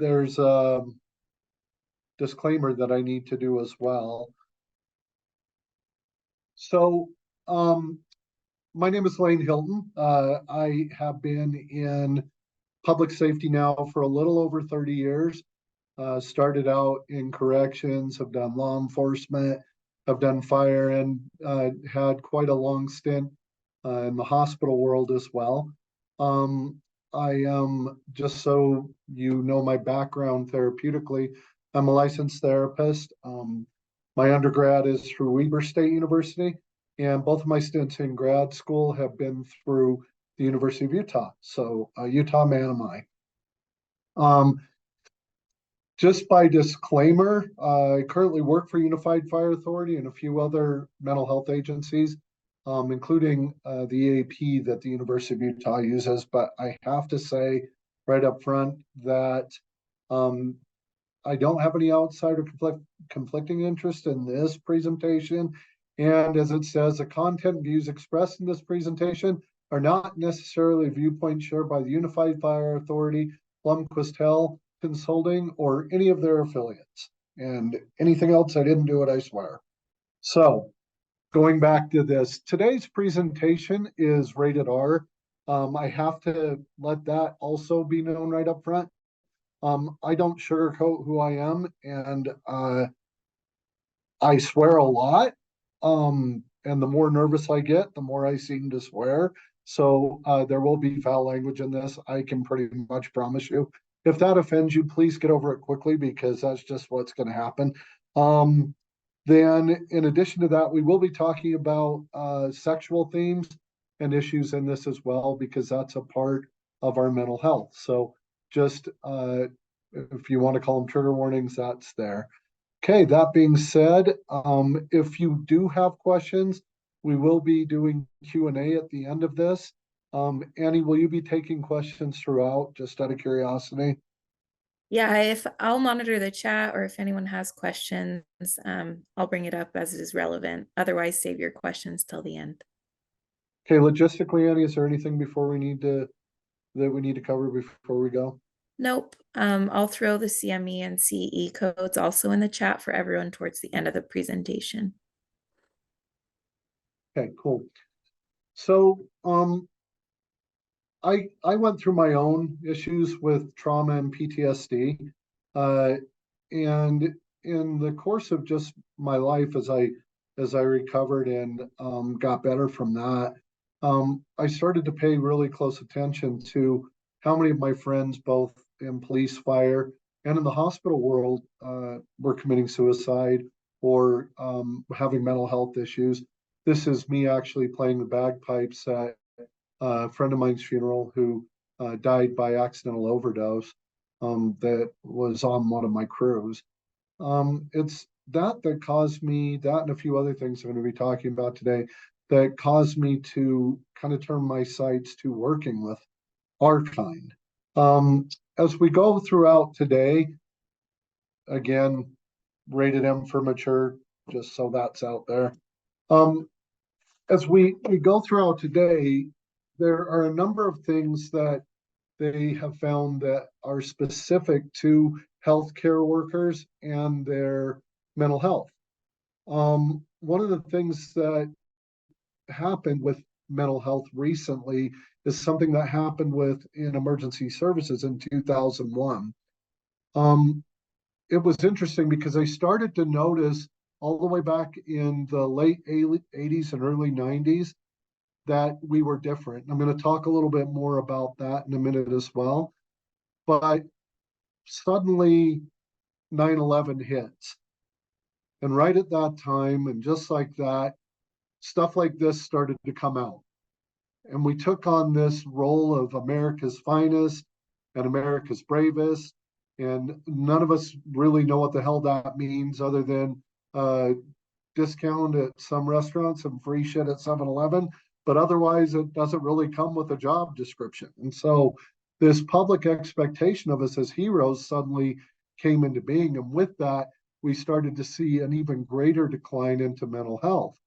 there's a disclaimer that I need to do as well. So, my name is Layne Hilton. I have been in public safety now for a little over 30 years. Started out in corrections, have done law enforcement, have done fire, and had quite a long stint in the hospital world as well. I am, just so you know my background therapeutically, I'm a licensed therapist. My undergrad is through Weber State University, and both of my stints in grad school have been through the University of Utah. So, Utah man am I. Just by disclaimer, I currently work for Unified Fire Authority and a few other mental health agencies, including the EAP that the University of Utah uses. But I have to say right up front that I don't have any outside or conflicting interest in this presentation. And as it says, the content views expressed in this presentation are not necessarily viewpoints shared by the Unified Fire Authority, Blomquist Health Consulting, or any of their affiliates. And anything else, I didn't do it, I swear. So, going back to this, today's presentation is rated R. I have to let that also be known right up front. I don't sugarcoat who I am, and I swear a lot. And the more nervous I get, the more I seem to swear. So there will be foul language in this. I can pretty much promise you. If that offends you, please get over it quickly, because that's just what's going to happen. Then, in addition to that, we will be talking about sexual themes and issues in this as well, because that's a part of our mental health. So just if you want to call them trigger warnings, that's there. Okay, that being said, if you do have questions, we will be doing Q&A at the end of this. Annie, will you be taking questions throughout, just out of curiosity? Yeah, if I'll monitor the chat, or if anyone has questions, I'll bring it up as it is relevant. Otherwise, save your questions till the end. Okay, logistically, Annie, is there anything before we need to cover before we go? Nope. I'll throw the CME and CE codes also in the chat for everyone towards the end of the presentation. Okay, cool. So, I went through my own issues with trauma and PTSD, and in the course of just my life, as I recovered and got better from that, I started to pay really close attention to how many of my friends, both in police, fire, and in the hospital world, were committing suicide or having mental health issues. This is me actually playing the bagpipes at a friend of mine's funeral who died by accidental overdose, that was on one of my crews. It's that caused me, that and a few other things I'm going to be talking about today, that caused me to kind of turn my sights to working with our kind. As we go throughout today, again, rated M for mature, just so that's out there. As we go throughout today, there are a number of things that they have found that are specific to healthcare workers and their mental health. One of the things that happened with mental health recently is something that happened in emergency services in 2001. It was interesting because I started to notice all the way back in the late 80s and early 90s that we were different. I'm going to talk a little bit more about that in a minute as well. But suddenly 9/11 hits. And right at that time, and just like that, stuff like this started to come out. And we took on this role of America's finest and America's bravest. And none of us really know what the hell that means, other than discount at some restaurants and free shit at 7-Eleven. But otherwise, it doesn't really come with a job description. And so this public expectation of us as heroes suddenly came into being. And with that, we started to see an even greater decline into mental health.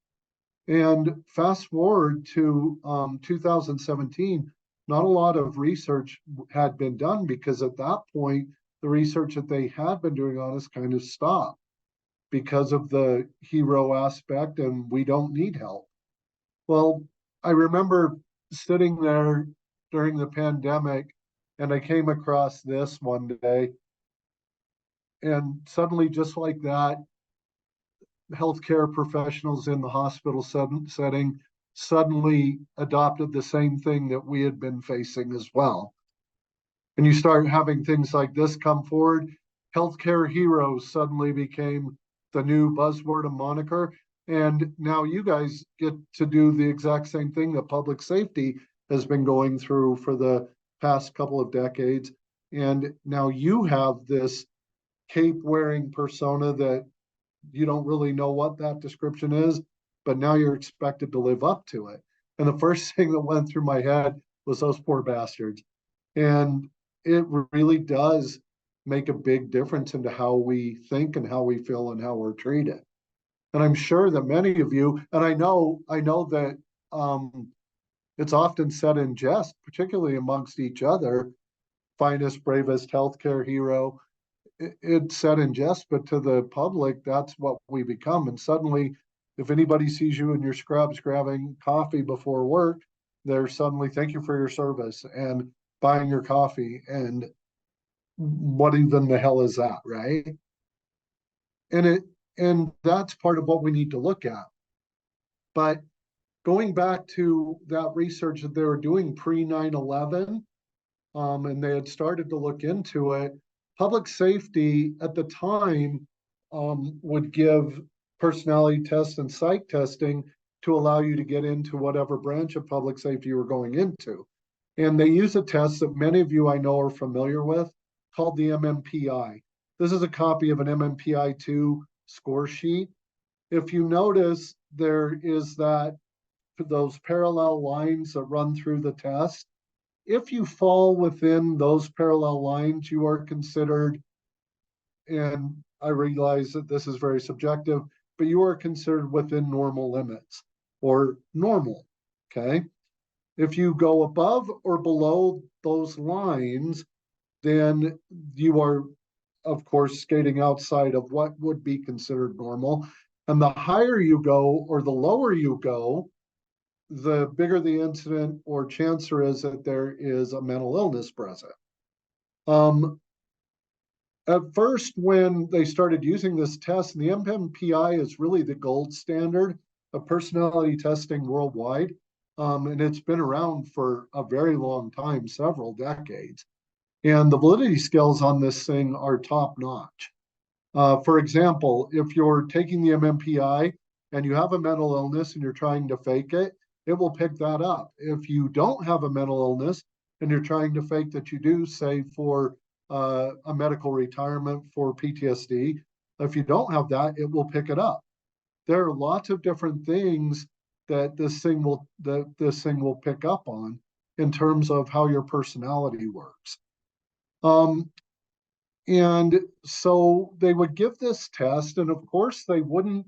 And fast forward to 2017, not a lot of research had been done, because at that point, the research that they had been doing on us kind of stopped because of the hero aspect, and we don't need help. Well, I remember sitting there during the pandemic, and I came across this one day, and suddenly, just like that, healthcare professionals in the hospital setting suddenly adopted the same thing that we had been facing as well. And you start having things like this come forward. Healthcare heroes suddenly became the new buzzword and moniker. And now you guys get to do the exact same thing that public safety has been going through for the past couple of decades. And now you have this cape wearing persona that you don't really know what that description is, but now you're expected to live up to it. And the first thing that went through my head was those poor bastards. And it really does make a big difference into how we think and how we feel and how we're treated. And I'm sure that many of you, and I know that it's often said in jest, particularly amongst each other, finest, bravest healthcare hero. It's said in jest, but to the public, that's what we become. And suddenly, if anybody sees you in your scrubs grabbing coffee before work, they're suddenly thank you for your service and buying your coffee. And what even the hell is that, right? And that's part of what we need to look at. But going back to that research that they were doing pre 9/11, and they had started to look into it. Public safety at the time would give personality tests and psych testing to allow you to get into whatever branch of public safety you were going into. And they use a test that many of you I know are familiar with called the MMPI. This is a copy of an MMPI-2 score sheet. If you notice, there is those parallel lines that run through the test. If you fall within those parallel lines, you are considered, and I realize that this is very subjective, but you are considered within normal limits or normal. Okay. If you go above or below those lines, then you are, of course, skating outside of what would be considered normal. And the higher you go or the lower you go, the bigger the incident or chance there is that there is a mental illness present. At first, when they started using this test, and the MMPI is really the gold standard of personality testing worldwide, and it's been around for a very long time, several decades. And the validity scales on this thing are top notch. For example, if you're taking the MMPI and you have a mental illness and you're trying to fake it, it will pick that up. If you don't have a mental illness and you're trying to fake that you do, say for a medical retirement for PTSD, if you don't have that, it will pick it up. There are lots of different things that this thing will pick up on in terms of how your personality works. And so they would give this test, and of course they wouldn't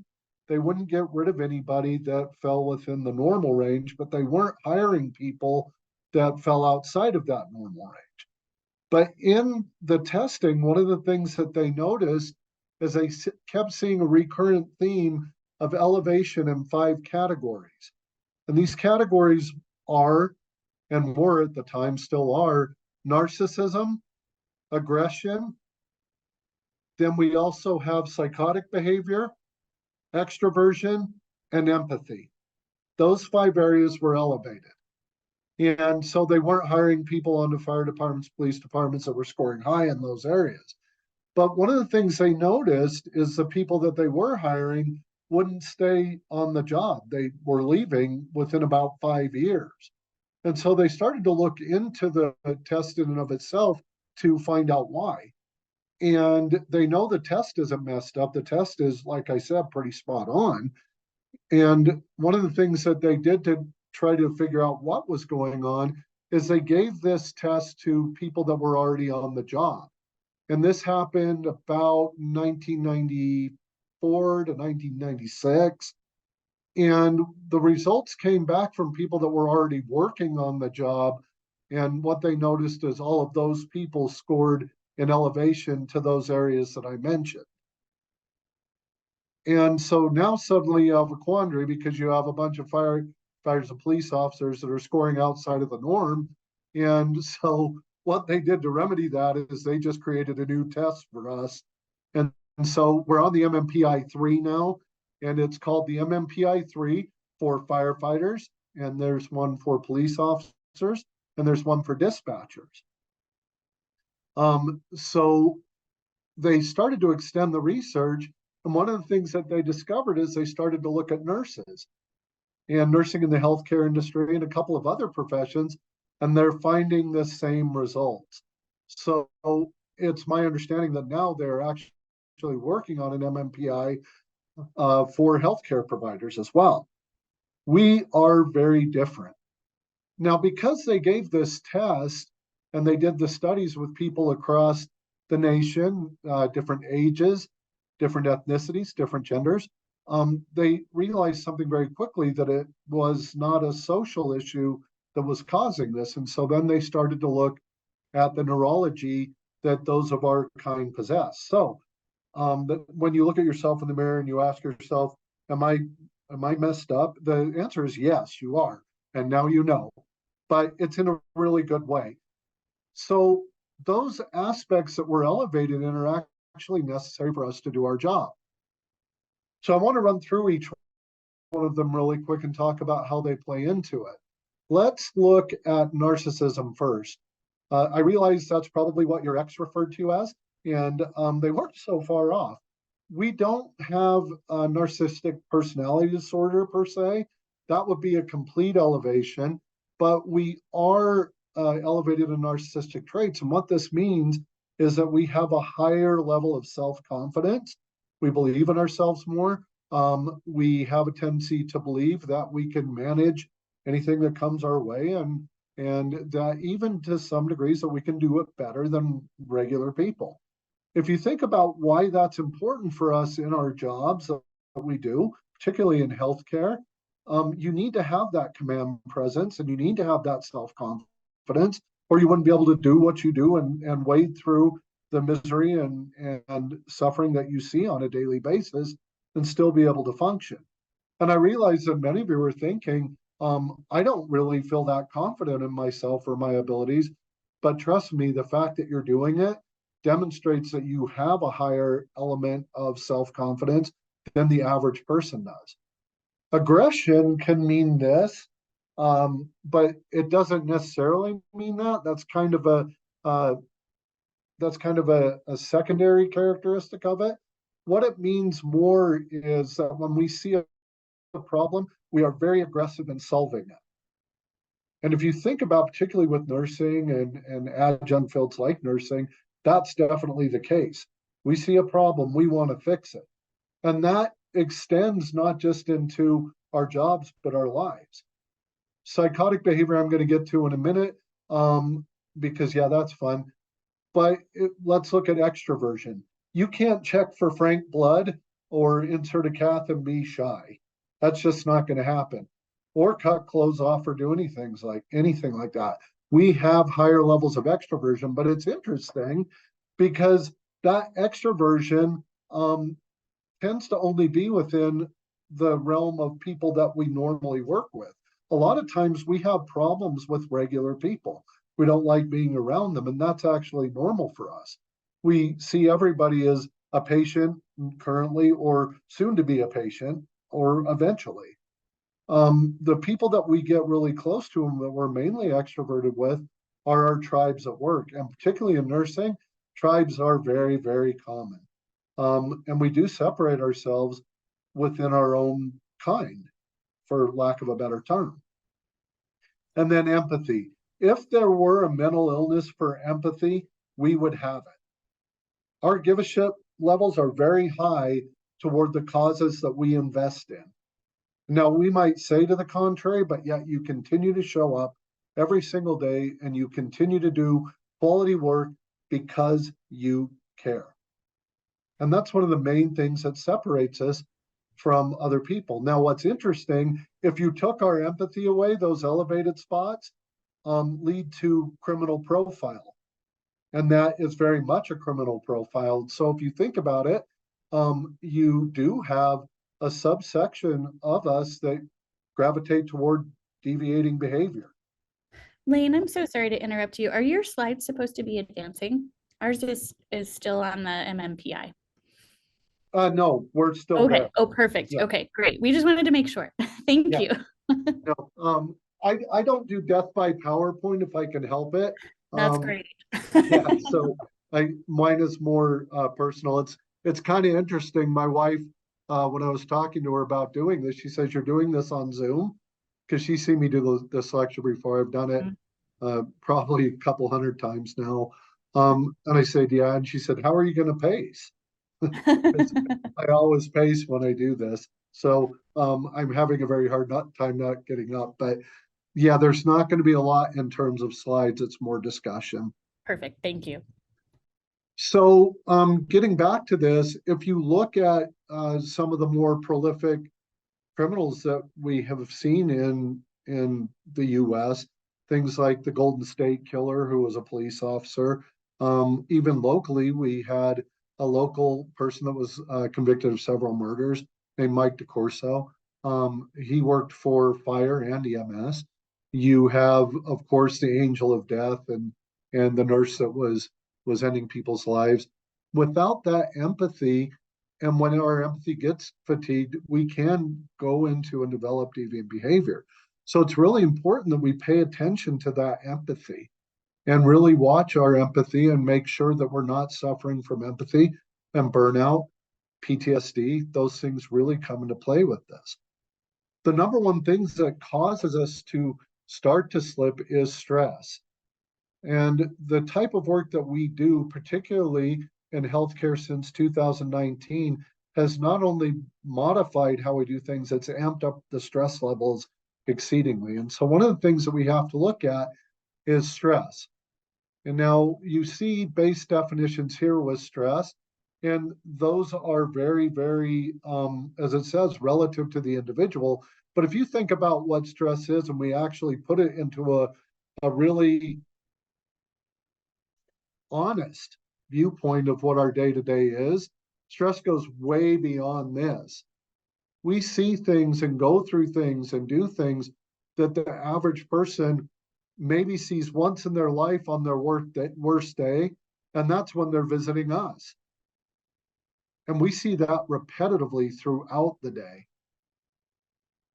get rid of anybody that fell within the normal range, but they weren't hiring people that fell outside of that normal range. But in the testing, one of the things that they noticed is they kept seeing a recurrent theme of elevation in 5 categories. And these categories are, and were at the time, still are, narcissism, aggression. Then we also have psychotic behavior, extroversion, and empathy. Those 5 areas were elevated. And so they weren't hiring people on the fire departments, police departments that were scoring high in those areas. But one of the things they noticed is the people that they were hiring wouldn't stay on the job. They were leaving within about 5 years. And so they started to look into the test in and of itself to find out why. And they know the test isn't messed up. The test is, like I said, pretty spot on. And one of the things that they did to try to figure out what was going on is they gave this test to people that were already on the job. And this happened about 1994 to 1996. And the results came back from people that were already working on the job. And what they noticed is all of those people scored in elevation to those areas that I mentioned. And so now suddenly you have a quandary because you have a bunch of firefighters and police officers that are scoring outside of the norm. And so what they did to remedy that is they just created a new test for us. And so we're on the MMPI 3 now, and it's called the MMPI 3 for firefighters, and there's one for police officers, and there's one for dispatchers. So they started to extend the research, and one of the things that they discovered is they started to look at nurses and nursing in the healthcare industry and a couple of other professions, and they're finding the same results. So it's my understanding that now they're actually working on an MMPI for healthcare providers as well. We are very different. Now, because they gave this test and they did the studies with people across the nation, different ages, different ethnicities, different genders, they realized something very quickly, that it was not a social issue that was causing this. And so then they started to look at the neurology that those of our kind possess. So when you look at yourself in the mirror and you ask yourself, am I messed up? The answer is yes, you are. And now you know, but it's in a really good way. So those aspects that we're elevated in are actually necessary for us to do our job. So I want to run through each one of them really quick and talk about how they play into it. Let's look at narcissism first. I realize that's probably what your ex referred to as, and they weren't so far off. We don't have a narcissistic personality disorder per se. That would be a complete elevation, but we are elevated in narcissistic traits. And what this means is that we have a higher level of self-confidence. We believe in ourselves more. We have a tendency to believe that we can manage anything that comes our way, and that even to some degrees that we can do it better than regular people. If you think about why that's important for us in our jobs that we do, particularly in healthcare, you need to have that command presence and you need to have that self-confidence, or you wouldn't be able to do what you do and wade through the misery and suffering that you see on a daily basis and still be able to function. And I realize that many of you are thinking, I don't really feel that confident in myself or my abilities, but trust me, the fact that you're doing it demonstrates that you have a higher element of self-confidence than the average person does. Aggression can mean this, but it doesn't necessarily mean that. That's kind of a secondary characteristic of it. What it means more is that when we see a problem, we are very aggressive in solving it. And if you think about, particularly with nursing and adjunct fields like nursing, that's definitely the case. We see a problem, we want to fix it. And that extends not just into our jobs, but our lives. Psychotic behavior, I'm going to get to in a minute, because, yeah, that's fun. But let's look at extroversion. You can't check for frank blood or insert a cath and be shy. That's just not going to happen. Or cut clothes off or do anything like that. We have higher levels of extroversion, but it's interesting because that extroversion tends to only be within the realm of people that we normally work with. A lot of times we have problems with regular people. We don't like being around them, and that's actually normal for us. We see everybody as a patient currently, or soon to be a patient, or eventually. The people that we get really close to and that we're mainly extroverted with are our tribes at work, and particularly in nursing, tribes are very, very common. And we do separate ourselves within our own kind, for lack of a better term. And then empathy. If there were a mental illness for empathy, we would have it. Our give a shit levels are very high toward the causes that we invest in. Now, we might say to the contrary, but yet you continue to show up every single day and you continue to do quality work because you care. And that's one of the main things that separates us from other people. Now, what's interesting, if you took our empathy away, those elevated spots lead to criminal profile. And that is very much a criminal profile. So if you think about it, you do have a subsection of us that gravitate toward deviating behavior. Layne, I'm so sorry to interrupt you. Are your slides supposed to be advancing? Ours is still on the MMPI. No, we're still Okay. there. Oh, perfect. Yeah. Okay, great. We just wanted to make sure. Thank Yeah. you. No, I don't do death by PowerPoint if I can help it. That's great. Yeah, so mine is more personal. It's kind of interesting. My wife, when I was talking to her about doing this, she says, "You're doing this on Zoom?" Because she's seen me do this lecture before. I've done it probably a couple hundred times now. And I said, "Yeah." And she said, "How are you going to pace?" I always pace when I do this. So I'm having a very hard time not getting up. But yeah, there's not going to be a lot in terms of slides. It's more discussion. Perfect. Thank you. So getting back to this, if you look at some of the more prolific criminals that we have seen in the US, things like the Golden State Killer, who was a police officer. Even locally, we had a local person that was convicted of several murders named Mike DeCorso. He worked for fire and EMS. You have, of course, the angel of death and the nurse that was ending people's lives. Without that empathy, and when our empathy gets fatigued, we can go into and develop deviant behavior. So it's really important that we pay attention to that empathy and really watch our empathy and make sure that we're not suffering from empathy and burnout, PTSD. Those things really come into play with this. The number one things that causes us to start to slip is stress. And the type of work that we do, particularly in healthcare since 2019, has not only modified how we do things, it's amped up the stress levels exceedingly. And so one of the things that we have to look at is stress. And now you see base definitions here with stress, and those are very, very, as it says, relative to the individual. But if you think about what stress is, and we actually put it into a really honest viewpoint of what our day to day is, stress goes way beyond this. We see things and go through things and do things that the average person maybe sees once in their life on their worst day, and that's when they're visiting us. And we see that repetitively throughout the day.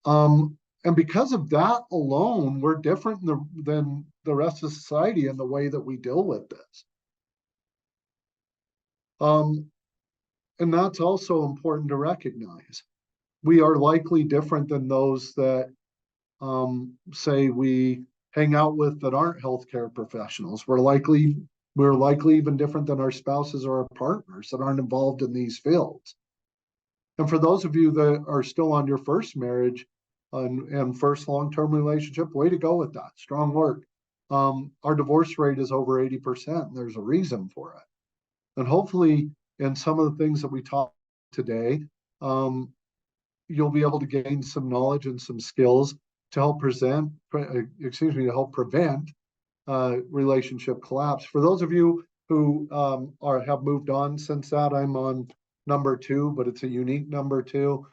And because of that alone, we're different than the rest of society in the way that we deal with this. And that's also important to recognize. We are likely different than those that say we hang out with that aren't healthcare professionals. We're likely even different than our spouses or our partners that aren't involved in these fields. And for those of you that are still on your first marriage and first long-term relationship, way to go with that. Strong work. Our divorce rate is over 80%. And there's a reason for it. And hopefully, in some of the things that we talk today, you'll be able to gain some knowledge and some skills to help to help prevent relationship collapse. For those of you who have moved on since that, I'm on number 2, but it's a unique number 2.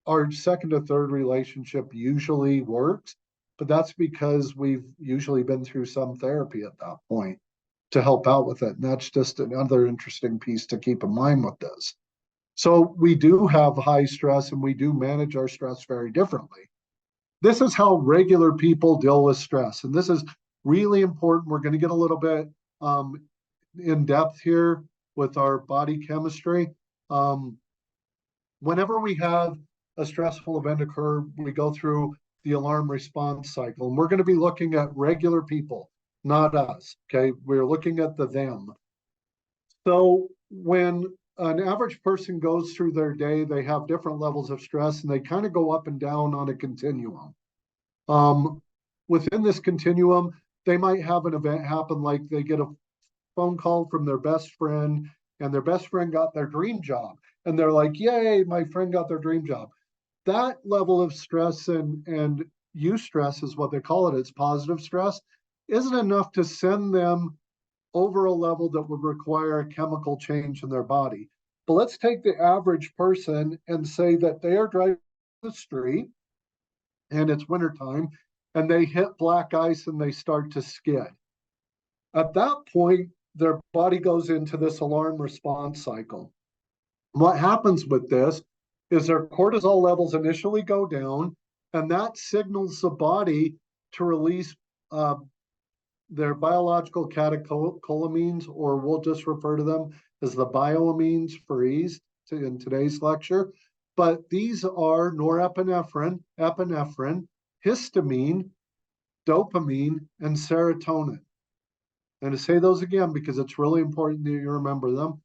Our second to third relationship usually works, but that's because we've usually been through some therapy at that point to help out with it. And that's just another interesting piece to keep in mind with this. So we do have high stress and we do manage our stress very differently. This is how regular people deal with stress. And this is really important. We're going to get a little bit in depth here with our body chemistry. Whenever we have a stressful event occur, we go through the alarm response cycle. And we're going to be looking at regular people, not us. Okay. We're looking at the them. So when an average person goes through their day, they have different levels of stress and they kind of go up and down on a continuum. Within this continuum, they might have an event happen like they get a phone call from their best friend and their best friend got their dream job. And they're like, yay, my friend got their dream job. That level of stress and eustress is what they call it. It's positive stress. Isn't enough to send them over a level that would require a chemical change in their body. But let's take the average person and say that they are driving the street and it's wintertime and they hit black ice and they start to skid. At that point, their body goes into this alarm response cycle. What happens with this is their cortisol levels initially go down, and that signals the body to release their biological catecholamines, or we'll just refer to them as the bioamines for ease in today's lecture. But these are norepinephrine, epinephrine, histamine, dopamine, and serotonin. And to say those again, because it's really important that you remember them,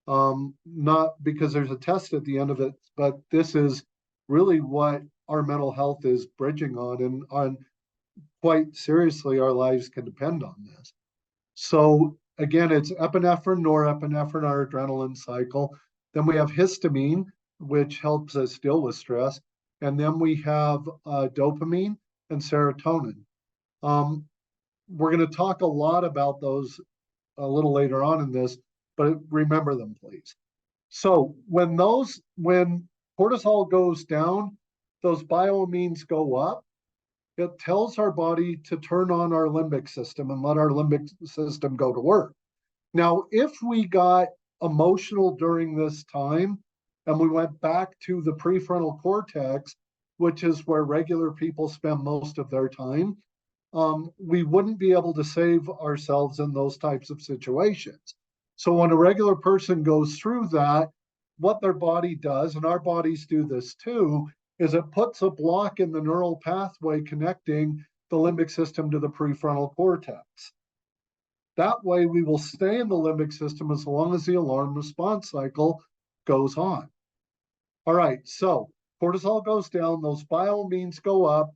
not because there's a test at the end of it, but this is really what our mental health is bridging on, and on quite seriously, our lives can depend on this. So again, it's epinephrine, norepinephrine, our adrenaline cycle. Then we have histamine, which helps us deal with stress. And then we have dopamine and serotonin. We're going to talk a lot about those a little later on in this, but remember them, please. So when cortisol goes down, those bioamines go up. It tells our body to turn on our limbic system and let our limbic system go to work. Now, if we got emotional during this time and we went back to the prefrontal cortex, which is where regular people spend most of their time, we wouldn't be able to save ourselves in those types of situations. So when a regular person goes through that, what their body does, and our bodies do this too, is it puts a block in the neural pathway connecting the limbic system to the prefrontal cortex. That way we will stay in the limbic system as long as the alarm response cycle goes on. All right, so cortisol goes down, those bioamines go up,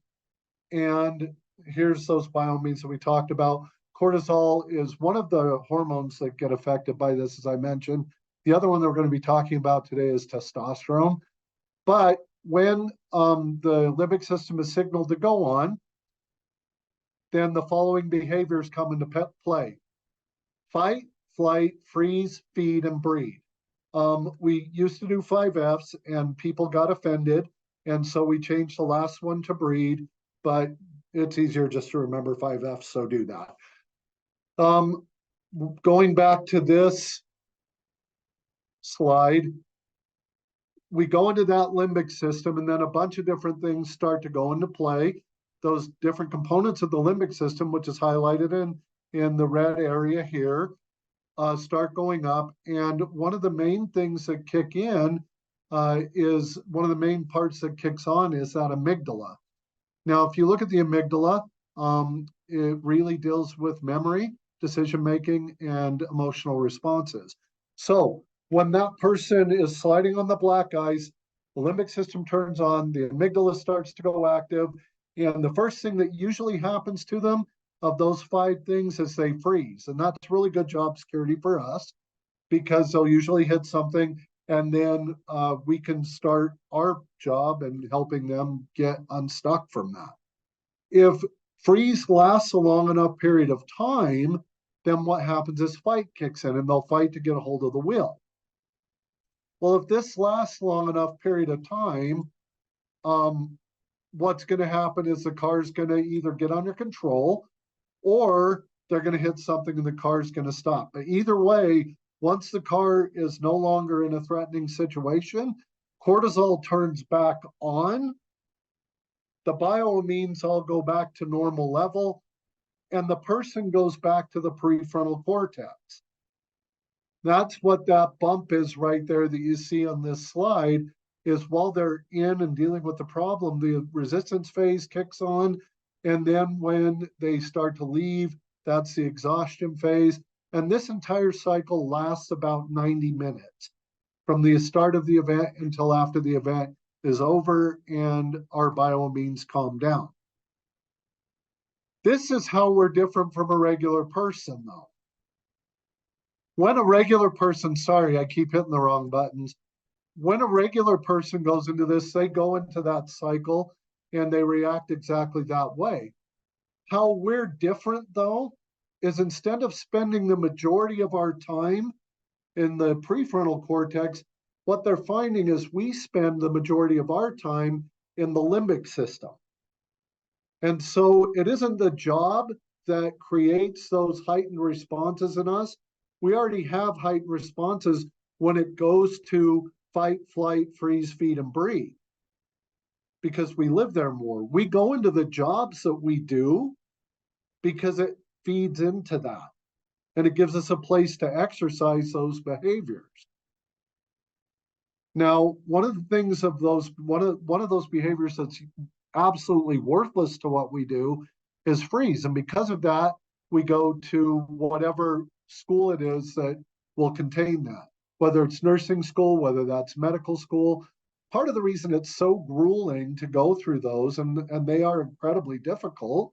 and here's those bioamines that we talked about. Cortisol is one of the hormones that get affected by this, as I mentioned. The other one that we're going to be talking about today is testosterone. But when the limbic system is signaled to go on, then the following behaviors come into play: fight, flight, freeze, feed, and breed. We used to do 5 Fs and people got offended, and so we changed the last one to breed, but it's easier just to remember 5 Fs, so do that. Going back to this slide, we go into that limbic system, and then a bunch of different things start to go into play. Those different components of the limbic system, which is highlighted in the red area here, start going up. And one of the main things that kick in is one of the main parts that kicks on is that amygdala. Now, if you look at the amygdala, it really deals with memory, decision-making, and emotional responses. So when that person is sliding on the black ice, the limbic system turns on, the amygdala starts to go active, and the first thing that usually happens to them of those 5 things is they freeze. And that's really good job security for us, because they'll usually hit something, and then we can start our job in helping them get unstuck from that. If freeze lasts a long enough period of time, then what happens is fight kicks in, and they'll fight to get a hold of the wheel. Well, if this lasts long enough period of time, what's going to happen is the car's going to either get under control, or they're going to hit something and the car's going to stop. But either way, once the car is no longer in a threatening situation, cortisol turns back on, the bioamines all go back to normal level, and the person goes back to the prefrontal cortex. That's what that bump is right there that you see on this slide, is while they're in and dealing with the problem, the resistance phase kicks on. And then when they start to leave, that's the exhaustion phase. And this entire cycle lasts about 90 minutes from the start of the event until after the event is over and our bioamines calm down. This is how we're different from a regular person, though. When a regular person, sorry, I keep hitting the wrong buttons. When a regular person goes into this, they go into that cycle and they react exactly that way. How we're different, though, is instead of spending the majority of our time in the prefrontal cortex, what they're finding is we spend the majority of our time in the limbic system. And so it isn't the job that creates those heightened responses in us. We already have heightened responses when it goes to fight, flight, freeze, feed, and breathe, because we live there more. We go into the jobs that we do because it feeds into that, and it gives us a place to exercise those behaviors. Now, one of those behaviors that's absolutely worthless to what we do is freeze. And because of that, we go to whatever school it is that will contain that, whether it's nursing school, whether that's medical school. Part of the reason it's so grueling to go through those, and they are incredibly difficult,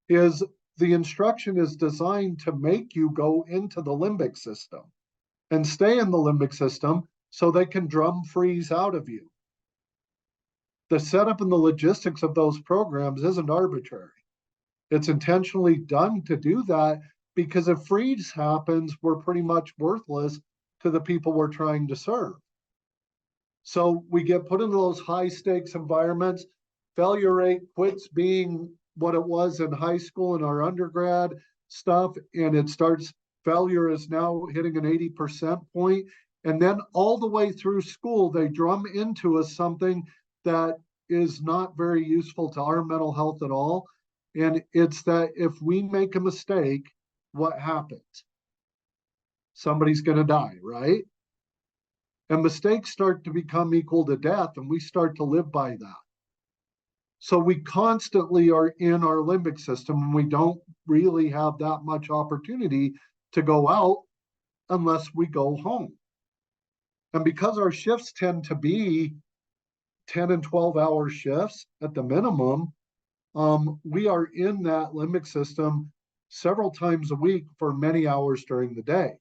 is the instruction is designed to make you go into the limbic system and stay in the limbic system so they can drum freeze out of you. The setup and the logistics of those programs isn't arbitrary. It's intentionally done to do that, because if freeze happens, we're pretty much worthless to the people we're trying to serve. So we get put into those high stakes environments. Failure rate quits being what it was in high school and our undergrad stuff, and it starts, failure is now hitting an 80% point. And then all the way through school, they drum into us something that is not very useful to our mental health at all. And it's that if we make a mistake, what happens? Somebody's going to die, right? And mistakes start to become equal to death, and we start to live by that. So we constantly are in our limbic system, and we don't really have that much opportunity to go out unless we go home. And because our shifts tend to be 10 and 12-hour shifts at the minimum, we are in that limbic system several times a week for many hours during the day.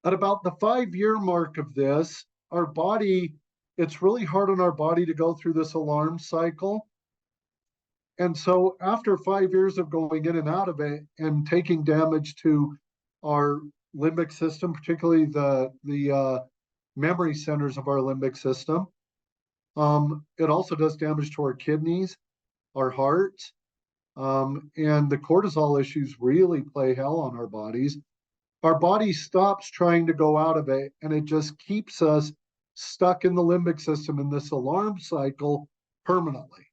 At about the 5-year mark of this, our body, it's really hard on our body to go through this alarm cycle. And so after 5 years of going in and out of it and taking damage to our limbic system, particularly the memory centers of our limbic system, it also does damage to our kidneys, our hearts, and the cortisol issues really play hell on our bodies. Our body stops trying to go out of it, and it just keeps us stuck in the limbic system in this alarm cycle permanently.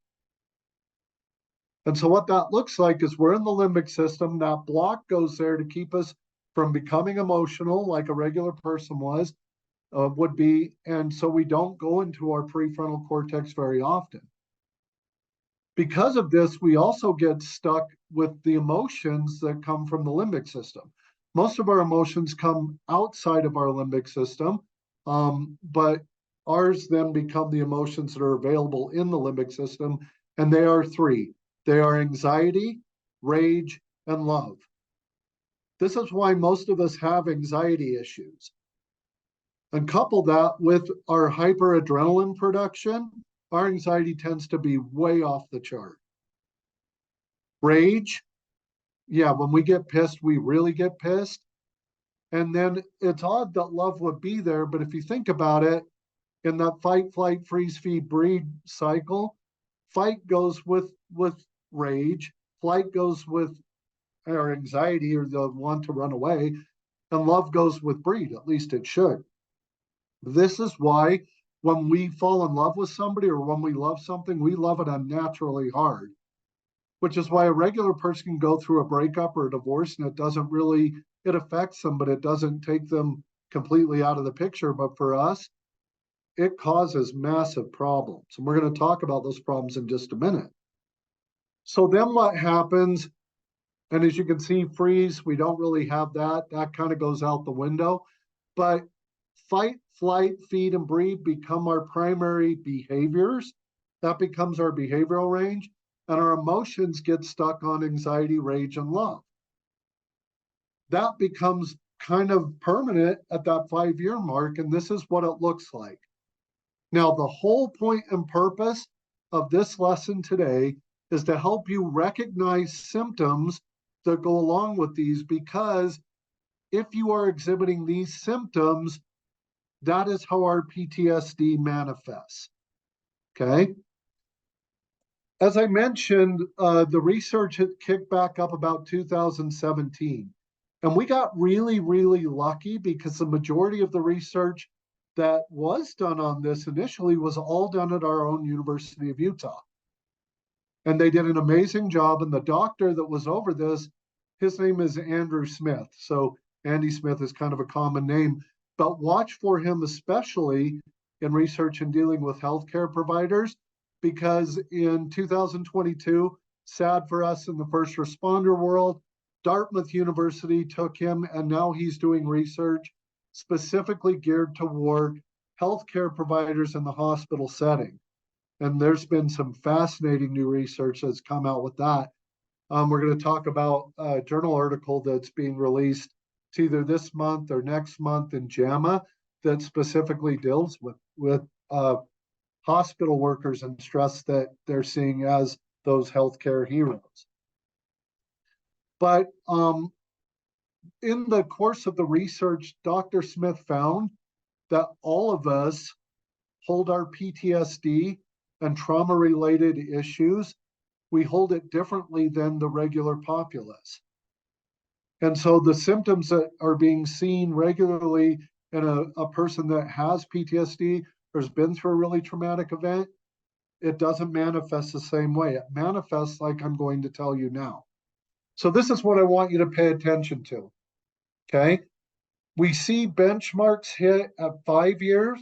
And so what that looks like is we're in the limbic system. That block goes there to keep us from becoming emotional like a regular person would be. And so we don't go into our prefrontal cortex very often. Because of this, we also get stuck with the emotions that come from the limbic system. Most of our emotions come outside of our limbic system, but ours then become the emotions that are available in the limbic system, and they are 3. They are anxiety, rage, and love. This is why most of us have anxiety issues. And couple that with our hyperadrenaline production, our anxiety tends to be way off the chart. Rage, yeah, when we get pissed, we really get pissed. And then it's odd that love would be there, but if you think about it, in that fight, flight, freeze, feed, breed cycle, fight goes with rage, flight goes with our anxiety or the want to run away, and love goes with breed, at least it should. This is why when we fall in love with somebody or when we love something, we love it unnaturally hard, which is why a regular person can go through a breakup or a divorce and it affects them, but it doesn't take them completely out of the picture. But for us, it causes massive problems. And we're going to talk about those problems in just a minute. So then what happens, and as you can see, freeze, we don't really have that. That kind of goes out the window. But fight, flight, feed, and breed become our primary behaviors. That becomes our behavioral range. And our emotions get stuck on anxiety, rage, and love. That becomes kind of permanent at that 5-year mark, and this is what it looks like. Now, the whole point and purpose of this lesson today is to help you recognize symptoms that go along with these, because if you are exhibiting these symptoms, that is how our PTSD manifests. Okay. As I mentioned, the research had kicked back up about 2017. And we got really, really lucky because the majority of the research that was done on this initially was all done at our own University of Utah. And they did an amazing job. And the doctor that was over this, his name is Andrew Smith. So Andy Smith is kind of a common name, but watch for him, especially in research and dealing with healthcare providers, because in 2022, sad for us in the first responder world, Dartmouth University took him, and now he's doing research specifically geared toward healthcare providers in the hospital setting. And there's been some fascinating new research that's come out with that. We're going to talk about a journal article that's being released. It's either this month or next month in JAMA that specifically deals with hospital workers and stress that they're seeing as those healthcare heroes. But in the course of the research, Dr. Smith found that all of us hold our PTSD and trauma-related issues, we hold it differently than the regular populace. And so the symptoms that are being seen regularly in a person that has PTSD or has been through a really traumatic event, it doesn't manifest the same way. It manifests like I'm going to tell you now. So this is what I want you to pay attention to, okay? We see benchmarks hit at 5 years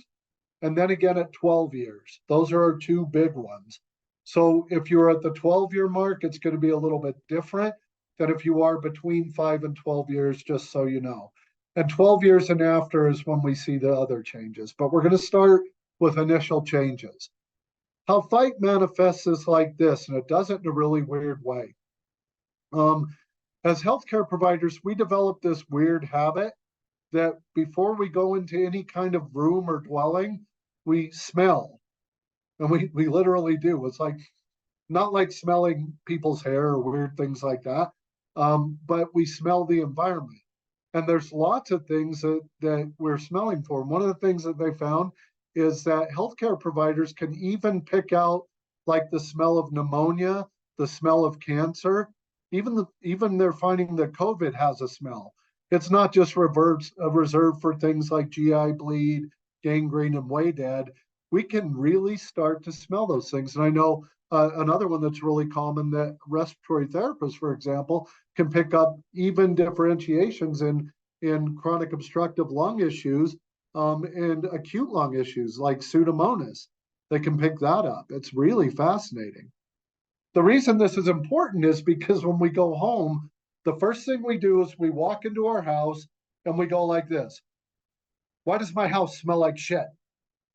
and then again at 12 years. Those are our two big ones. So if you're at the 12-year mark, it's going to be a little bit different than if you are between 5 and 12 years, just so you know. And 12 years and after is when we see the other changes. But we're going to start with initial changes. How fight manifests is like this, and it does it in a really weird way. As healthcare providers, we develop this weird habit that before we go into any kind of room or dwelling, we smell. And we literally do. It's like, not like smelling people's hair or weird things like that, but we smell the environment. And there's lots of things that we're smelling for. And one of the things that they found is that healthcare providers can even pick out like the smell of pneumonia, the smell of cancer. Even they're finding that COVID has a smell. It's not just reserved for things like GI bleed, gangrene, and way dead. We can really start to smell those things. And I know another one that's really common, that respiratory therapists, for example, can pick up even differentiations in chronic obstructive lung issues and acute lung issues like Pseudomonas. They can pick that up. It's really fascinating. The reason this is important is because when we go home, the first thing we do is we walk into our house and we go like this. Why does my house smell like shit?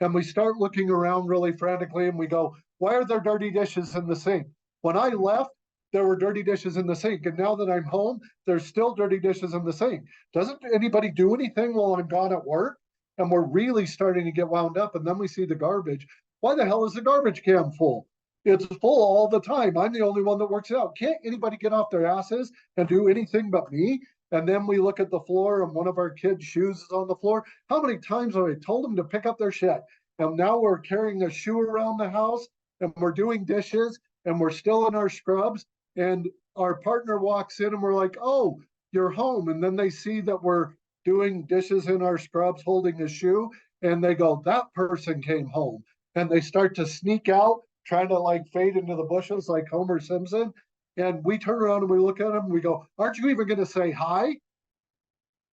And we start looking around really frantically and we go, why are there dirty dishes in the sink? When I left, there were dirty dishes in the sink. And now that I'm home, there's still dirty dishes in the sink. Doesn't anybody do anything while I'm gone at work? And we're really starting to get wound up. And then we see the garbage. Why the hell is the garbage can full? It's full all the time. I'm the only one that works it out. Can't anybody get off their asses and do anything but me? And then we look at the floor and one of our kids' shoes is on the floor. How many times have I told them to pick up their shit? And now we're carrying a shoe around the house and we're doing dishes and we're still in our scrubs. And our partner walks in and we're like, oh, you're home. And then they see that we're doing dishes in our scrubs, holding a shoe. And they go, that person came home. And they start to sneak out, trying to like fade into the bushes like Homer Simpson. And we turn around and we look at them and we go, aren't you even going to say hi?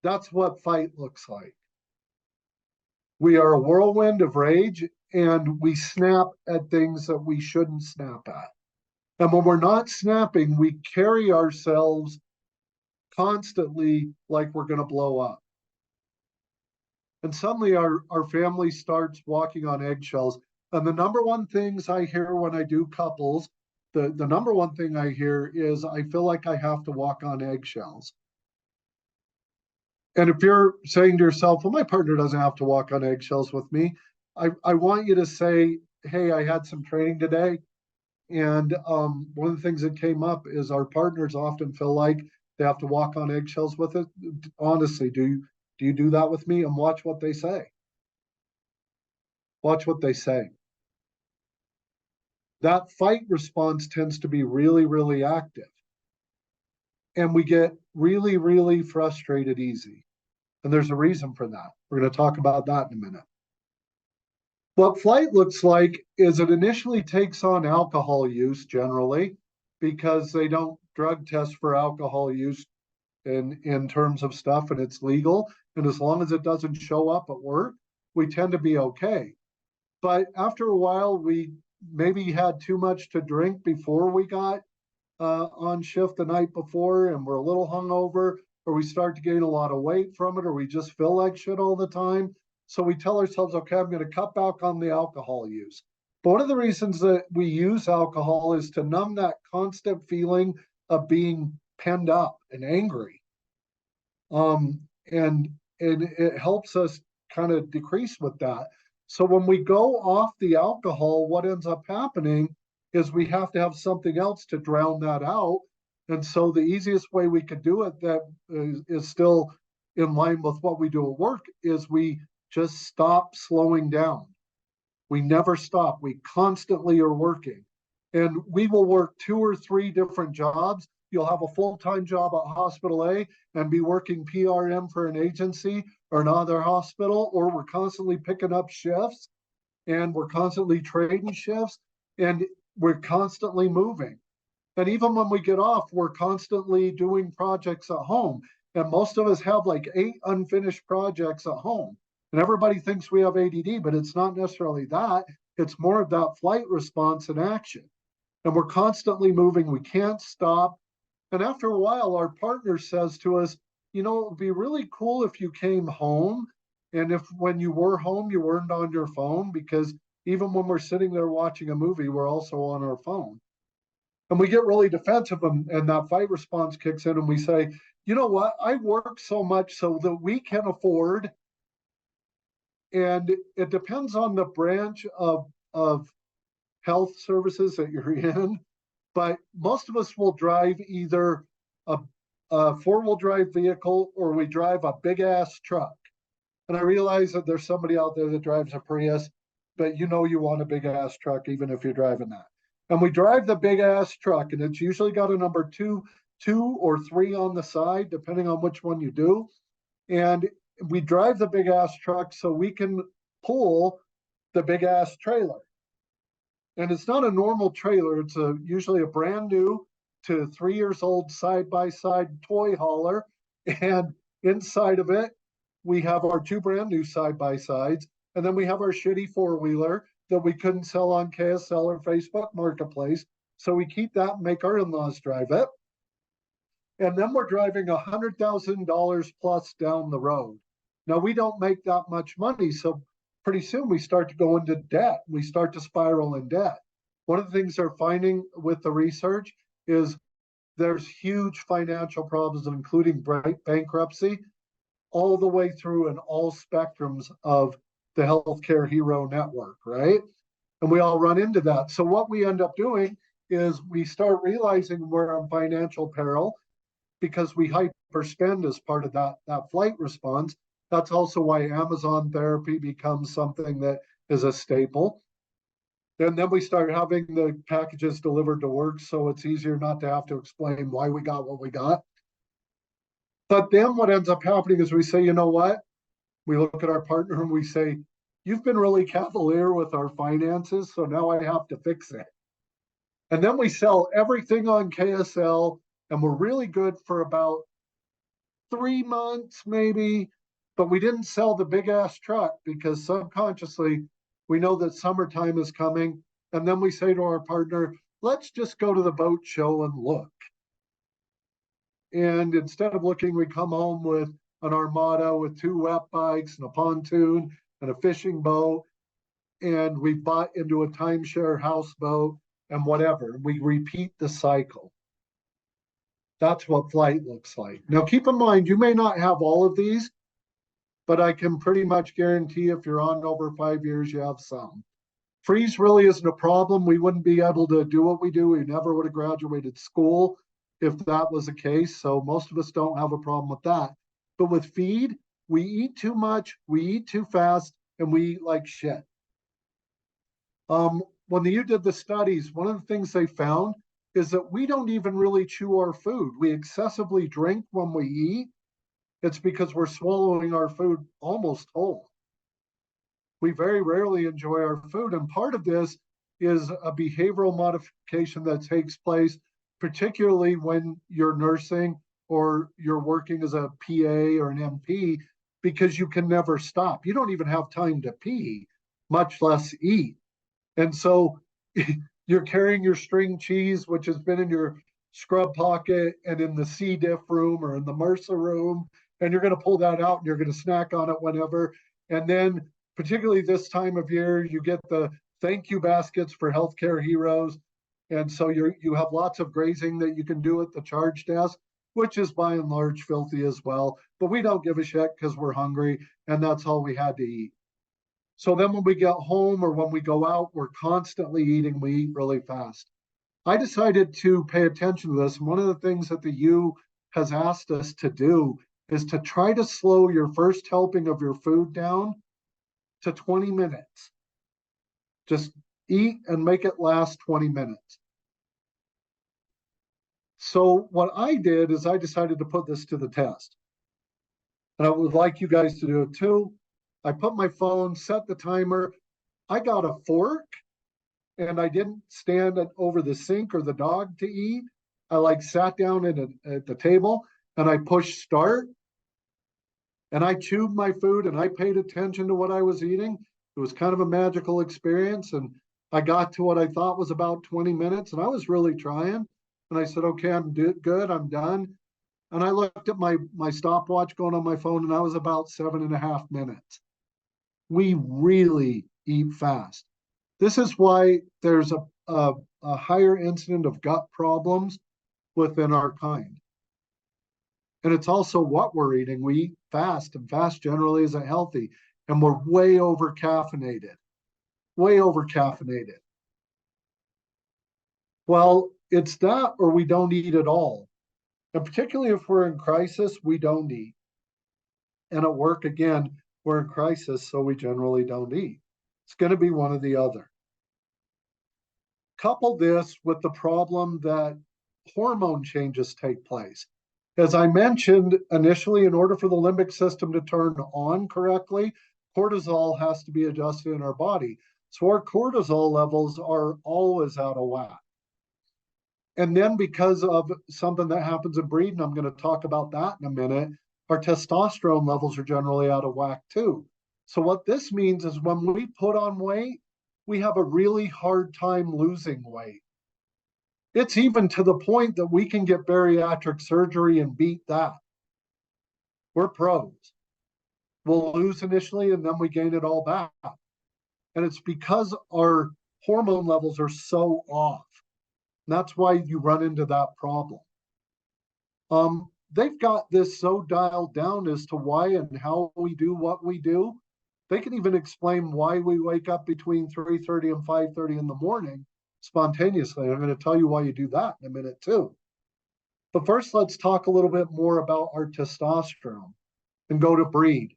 That's what fight looks like. We are a whirlwind of rage and we snap at things that we shouldn't snap at. And when we're not snapping, we carry ourselves constantly like we're going to blow up. And suddenly our family starts walking on eggshells. And the number one things I hear when I do couples, the number one thing I hear is, I feel like I have to walk on eggshells. And if you're saying to yourself, well, my partner doesn't have to walk on eggshells with me, I want you to say, hey, I had some training today. And one of the things that came up is our partners often feel like They have to walk on eggshells with it. Honestly, do you do that with me? And watch what they say. Watch what they say. That fight response tends to be really, really active. And we get really, really frustrated easy. And there's a reason for that. We're going to talk about that in a minute. What flight looks like is it initially takes on alcohol use generally because they don't drug test for alcohol use in terms of stuff and it's legal. And as long as it doesn't show up at work, we tend to be okay. But after a while, we maybe had too much to drink before we got on shift the night before and we're a little hungover, or we start to gain a lot of weight from it, or we just feel like shit all the time. So we tell ourselves, okay, I'm going to cut back on the alcohol use. But one of the reasons that we use alcohol is to numb that constant feeling of being penned up and angry. And it helps us kind of decrease with that. So when we go off the alcohol, what ends up happening is we have to have something else to drown that out. And so the easiest way we could do it that is still in line with what we do at work is we just stop slowing down. We never stop. We constantly are working. And we will work 2 or 3 different jobs. You'll have a full-time job at Hospital A and be working PRM for an agency or another hospital, or we're constantly picking up shifts and we're constantly trading shifts and we're constantly moving. And even when we get off, we're constantly doing projects at home. And most of us have like 8 unfinished projects at home. And everybody thinks we have ADD, but it's not necessarily that. It's more of that flight response and action. And we're constantly moving. We can't stop. And after a while, our partner says to us, you know, it would be really cool if you came home. And if when you were home, you weren't on your phone, because even when we're sitting there watching a movie, we're also on our phone. And we get really defensive and that fight response kicks in and we say, you know what, I work so much so that we can afford, and it depends on the branch of health services that you're in, but most of us will drive either a 4-wheel drive vehicle or we drive a big ass truck. And I realize that there's somebody out there that drives a Prius, but you know you want a big ass truck even if you're driving that. And we drive the big ass truck, and it's usually got a number 2 or 3 on the side, depending on which one you do. And we drive the big ass truck so we can pull the big ass trailer. And it's not a normal trailer. It's usually a brand new to 3 years old side-by-side toy hauler. And inside of it, we have our 2 brand new side-by-sides. And then we have our shitty 4-wheeler that we couldn't sell on KSL or Facebook Marketplace. So we keep that and make our in-laws drive it. And then we're driving $100,000 plus down the road. Now, we don't make that much money. So pretty soon we start to go into debt. We start to spiral in debt. One of the things they're finding with the research is there's huge financial problems, including bankruptcy, all the way through in all spectrums of the healthcare hero network, right? And we all run into that. So what we end up doing is we start realizing we're in financial peril because we hyperspend as part of that flight response. That's also why Amazon therapy becomes something that is a staple. And then we start having the packages delivered to work, so it's easier not to have to explain why we got what we got. But then what ends up happening is we say, you know what? We look at our partner and we say, you've been really cavalier with our finances, so now I have to fix it. And then we sell everything on KSL, and we're really good for about 3 months, maybe, but we didn't sell the big ass truck because subconsciously we know that summertime is coming. And then we say to our partner, let's just go to the boat show and look. And instead of looking, we come home with an armada with 2 wet bikes and a pontoon and a fishing boat. And we bought into a timeshare houseboat and whatever. We repeat the cycle. That's what flight looks like. Now, keep in mind, you may not have all of these, but I can pretty much guarantee if you're on over 5 years, you have some. Freeze really isn't a problem. We wouldn't be able to do what we do. We never would have graduated school if that was the case. So most of us don't have a problem with that. But with feed, we eat too much, we eat too fast, and we eat like shit. When you did the studies, one of the things they found is that we don't even really chew our food. We excessively drink when we eat. It's because we're swallowing our food almost whole. We very rarely enjoy our food. And part of this is a behavioral modification that takes place, particularly when you're nursing or you're working as a PA or an MP, because you can never stop. You don't even have time to pee, much less eat. And so you're carrying your string cheese, which has been in your scrub pocket and in the C. diff room or in the MRSA room, and you're going to pull that out and you're going to snack on it whenever. And then, particularly this time of year, you get the thank you baskets for healthcare heroes. And so you have lots of grazing that you can do at the charge desk, which is by and large filthy as well. But we don't give a shit because we're hungry and that's all we had to eat. So then when we get home or when we go out, we're constantly eating, we eat really fast. I decided to pay attention to this. And one of the things that the U has asked us to do is to try to slow your first helping of your food down to 20 minutes. Just eat and make it last 20 minutes. So what I did is I decided to put this to the test. And I would like you guys to do it too. I put my phone, set the timer. I got a fork and I didn't stand over the sink or the dog to eat. I sat down at the table and I pushed start and I chewed my food and I paid attention to what I was eating. It was kind of a magical experience. And I got to what I thought was about 20 minutes and I was really trying. And I said, okay, I'm good, I'm done. And I looked at my stopwatch going on my phone and I was about 7.5 minutes. We really eat fast. This is why there's a higher incident of gut problems within our kind. And it's also what we're eating. We eat fast, and fast generally isn't healthy. And we're way over caffeinated. Way over caffeinated. Well, it's that or we don't eat at all. And particularly if we're in crisis, we don't eat. And at work, again, we're in crisis, so we generally don't eat. It's going to be one or the other. Couple this with the problem that hormone changes take place. As I mentioned initially, in order for the limbic system to turn on correctly, cortisol has to be adjusted in our body. So our cortisol levels are always out of whack. And then because of something that happens in breeding, I'm going to talk about that in a minute, our testosterone levels are generally out of whack too. So what this means is when we put on weight, we have a really hard time losing weight. It's even to the point that we can get bariatric surgery and beat that. We're pros. We'll lose initially and then we gain it all back. And it's because our hormone levels are so off. And that's why you run into that problem. They've got this so dialed down as to why and how we do what we do. They can even explain why we wake up between 3:30 and 5:30 in the morning spontaneously. I'm going to tell you why you do that in a minute too. But first, let's talk a little bit more about our testosterone and go to breed.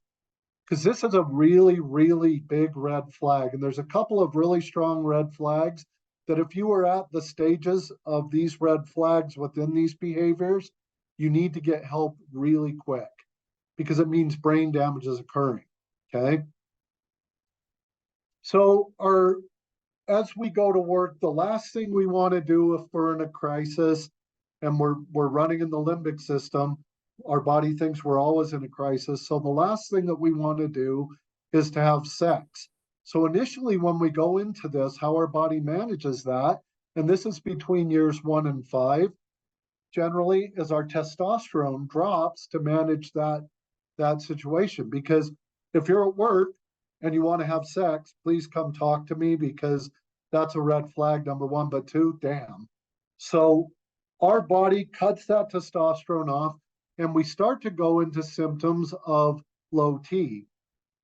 Because this is a really, really big red flag. And there's a couple of really strong red flags that if you are at the stages of these red flags within these behaviors, you need to get help really quick because it means brain damage is occurring, okay? So as we go to work, the last thing we want to do if we're in a crisis and we're running in the limbic system, our body thinks we're always in a crisis. So the last thing that we want to do is to have sex. So initially when we go into this, how our body manages that, and this is between years 1 and 5, generally is our testosterone drops to manage that situation. Because if you're at work and you want to have sex, please come talk to me because that's a red flag, number one, but two, damn. So our body cuts that testosterone off and we start to go into symptoms of low T.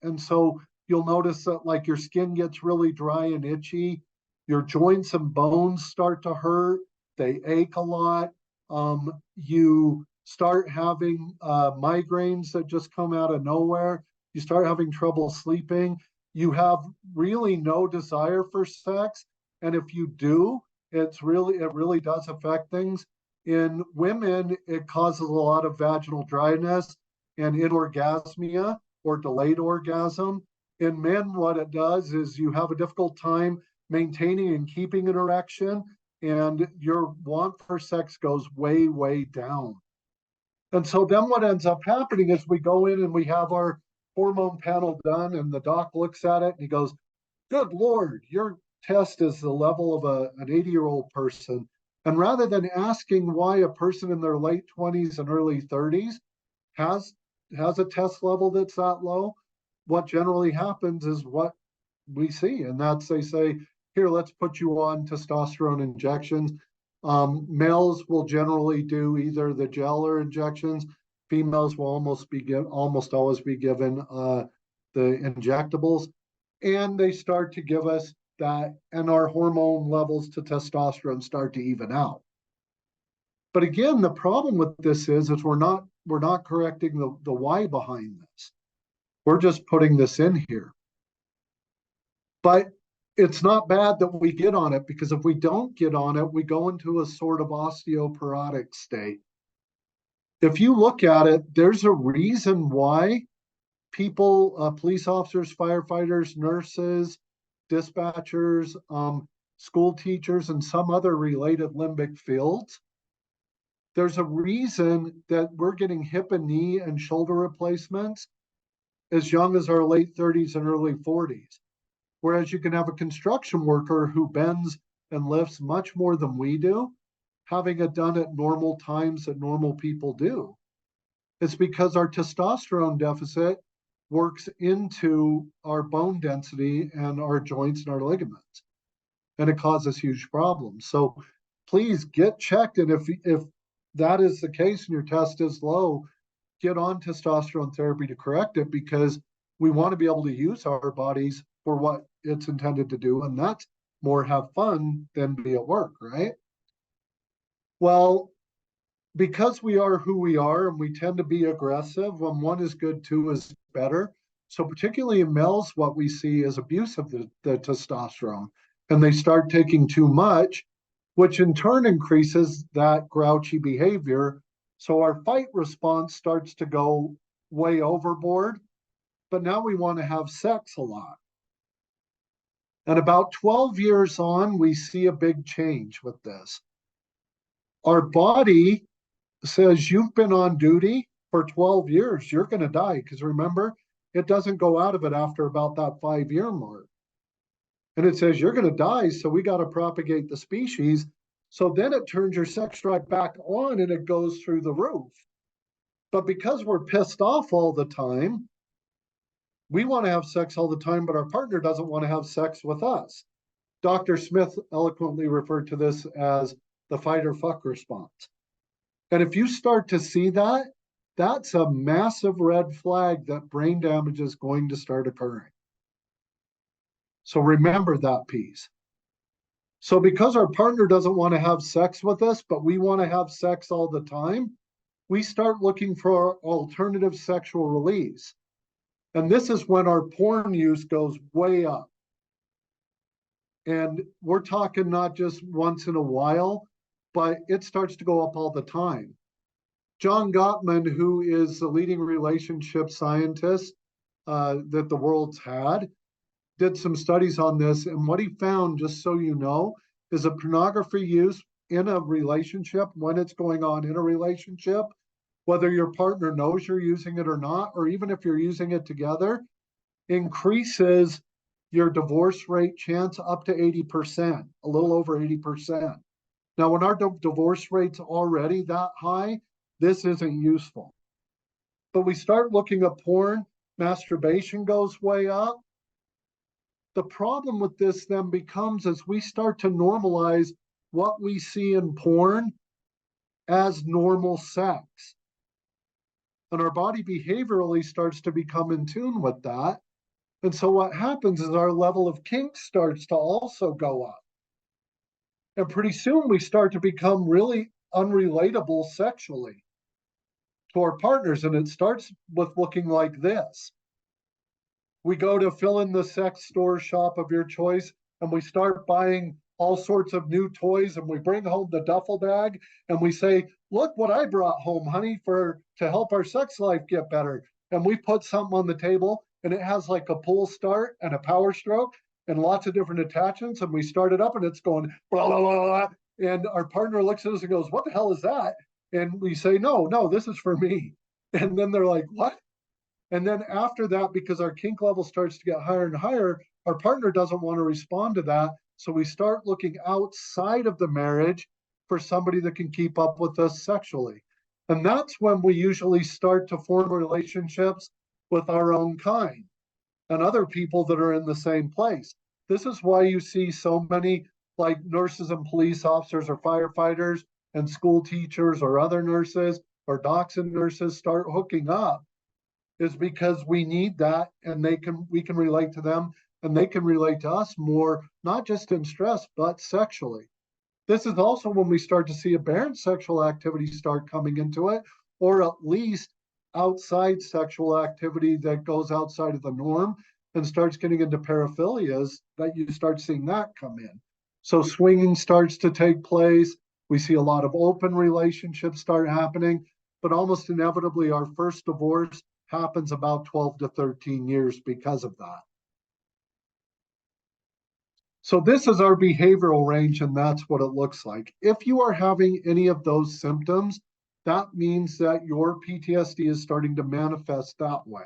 And so you'll notice that like your skin gets really dry and itchy, your joints and bones start to hurt, they ache a lot, You start having migraines that just come out of nowhere. You start having trouble sleeping. You have really no desire for sex. And if you do, it really does affect things. In women, it causes a lot of vaginal dryness and anorgasmia or delayed orgasm. In men, what it does is you have a difficult time maintaining and keeping an erection, and your want for sex goes way, way down. And so then what ends up happening is we go in and we have our hormone panel done, and the doc looks at it and he goes, "Good Lord, your test is the level of an 80-year-old person." And rather than asking why a person in their late 20s and early 30s has a test level that's that low, what generally happens is what we see, and that's they say, "Here, let's put you on testosterone injections." Males will generally do either the gel or injections. Females will almost always be given the injectables, and they start to give us that, and our hormone levels to testosterone start to even out. But again, the problem with this is we're not correcting the why behind this. We're just putting this in here. But it's not bad that we get on it, because if we don't get on it, we go into a sort of osteoporotic state. If you look at it, there's a reason why people, police officers, firefighters, nurses, dispatchers, school teachers, and some other related limbic fields, there's a reason that we're getting hip and knee and shoulder replacements as young as our late 30s and early 40s. Whereas you can have a construction worker who bends and lifts much more than we do, having it done at normal times that normal people do. It's because our testosterone deficit works into our bone density and our joints and our ligaments, and it causes huge problems. So please get checked, and if that is the case and your test is low, get on testosterone therapy to correct it, because we want to be able to use our bodies for what it's intended to do, and that's more have fun than be at work, right? Well, because we are who we are and we tend to be aggressive, when one is good, two is better. So particularly in males, what we see is abuse of the testosterone, and they start taking too much, which in turn increases that grouchy behavior. So our fight response starts to go way overboard, but now we want to have sex a lot. And about 12 years on, we see a big change with this. Our body says, "You've been on duty for 12 years, you're going to die." Because remember, it doesn't go out of it after about that 5-year mark. And it says, "You're going to die, so we got to propagate the species." So then it turns your sex drive back on and it goes through the roof. But because we're pissed off all the time, we want to have sex all the time, but our partner doesn't want to have sex with us. Dr. Smith eloquently referred to this as the fight or fuck response. And if you start to see that, that's a massive red flag that brain damage is going to start occurring. So remember that piece. So because our partner doesn't want to have sex with us, but we want to have sex all the time, we start looking for alternative sexual release. And this is when our porn use goes way up. And we're talking not just once in a while, but it starts to go up all the time. John Gottman, who is the leading relationship scientist that the world's had, did some studies on this. And what he found, just so you know, is a pornography use in a relationship, when it's going on in a relationship, whether your partner knows you're using it or not, or even if you're using it together, increases your divorce rate chance up to 80%, a little over 80%. Now, when our divorce rate's already that high, this isn't useful. But we start looking at porn, masturbation goes way up. The problem with this then becomes, as we start to normalize what we see in porn as normal sex. And our body behaviorally starts to become in tune with that. And so what happens is our level of kink starts to also go up. And pretty soon we start to become really unrelatable sexually to our partners. And it starts with looking like this. We go to fill in the sex store shop of your choice, and we start buying all sorts of new toys, and we bring home the duffel bag and we say, look what I brought home, honey, to help our sex life get better. And we put something on the table, and it has like a pull start and a power stroke and lots of different attachments, and we start it up and it's going blah blah blah, blah. And our partner looks at us and goes, what the hell is that? And we say, no, this is for me. And then they're like, what? And then after that, because our kink level starts to get higher and higher, our partner doesn't want to respond to that. So we start looking outside of the marriage for somebody that can keep up with us sexually. And that's when we usually start to form relationships with our own kind and other people that are in the same place. This is why you see so many like nurses and police officers or firefighters and school teachers or other nurses or docs and nurses start hooking up, is because we need that, and we can relate to them, and they can relate to us more, not just in stress, but sexually. This is also when we start to see aberrant sexual activity start coming into it, or at least outside sexual activity that goes outside of the norm and starts getting into paraphilias, that you start seeing that come in. So swinging starts to take place. We see a lot of open relationships start happening, but almost inevitably our first divorce happens about 12 to 13 years because of that. So this is our behavioral range, and that's what it looks like. If you are having any of those symptoms, that means that your PTSD is starting to manifest that way.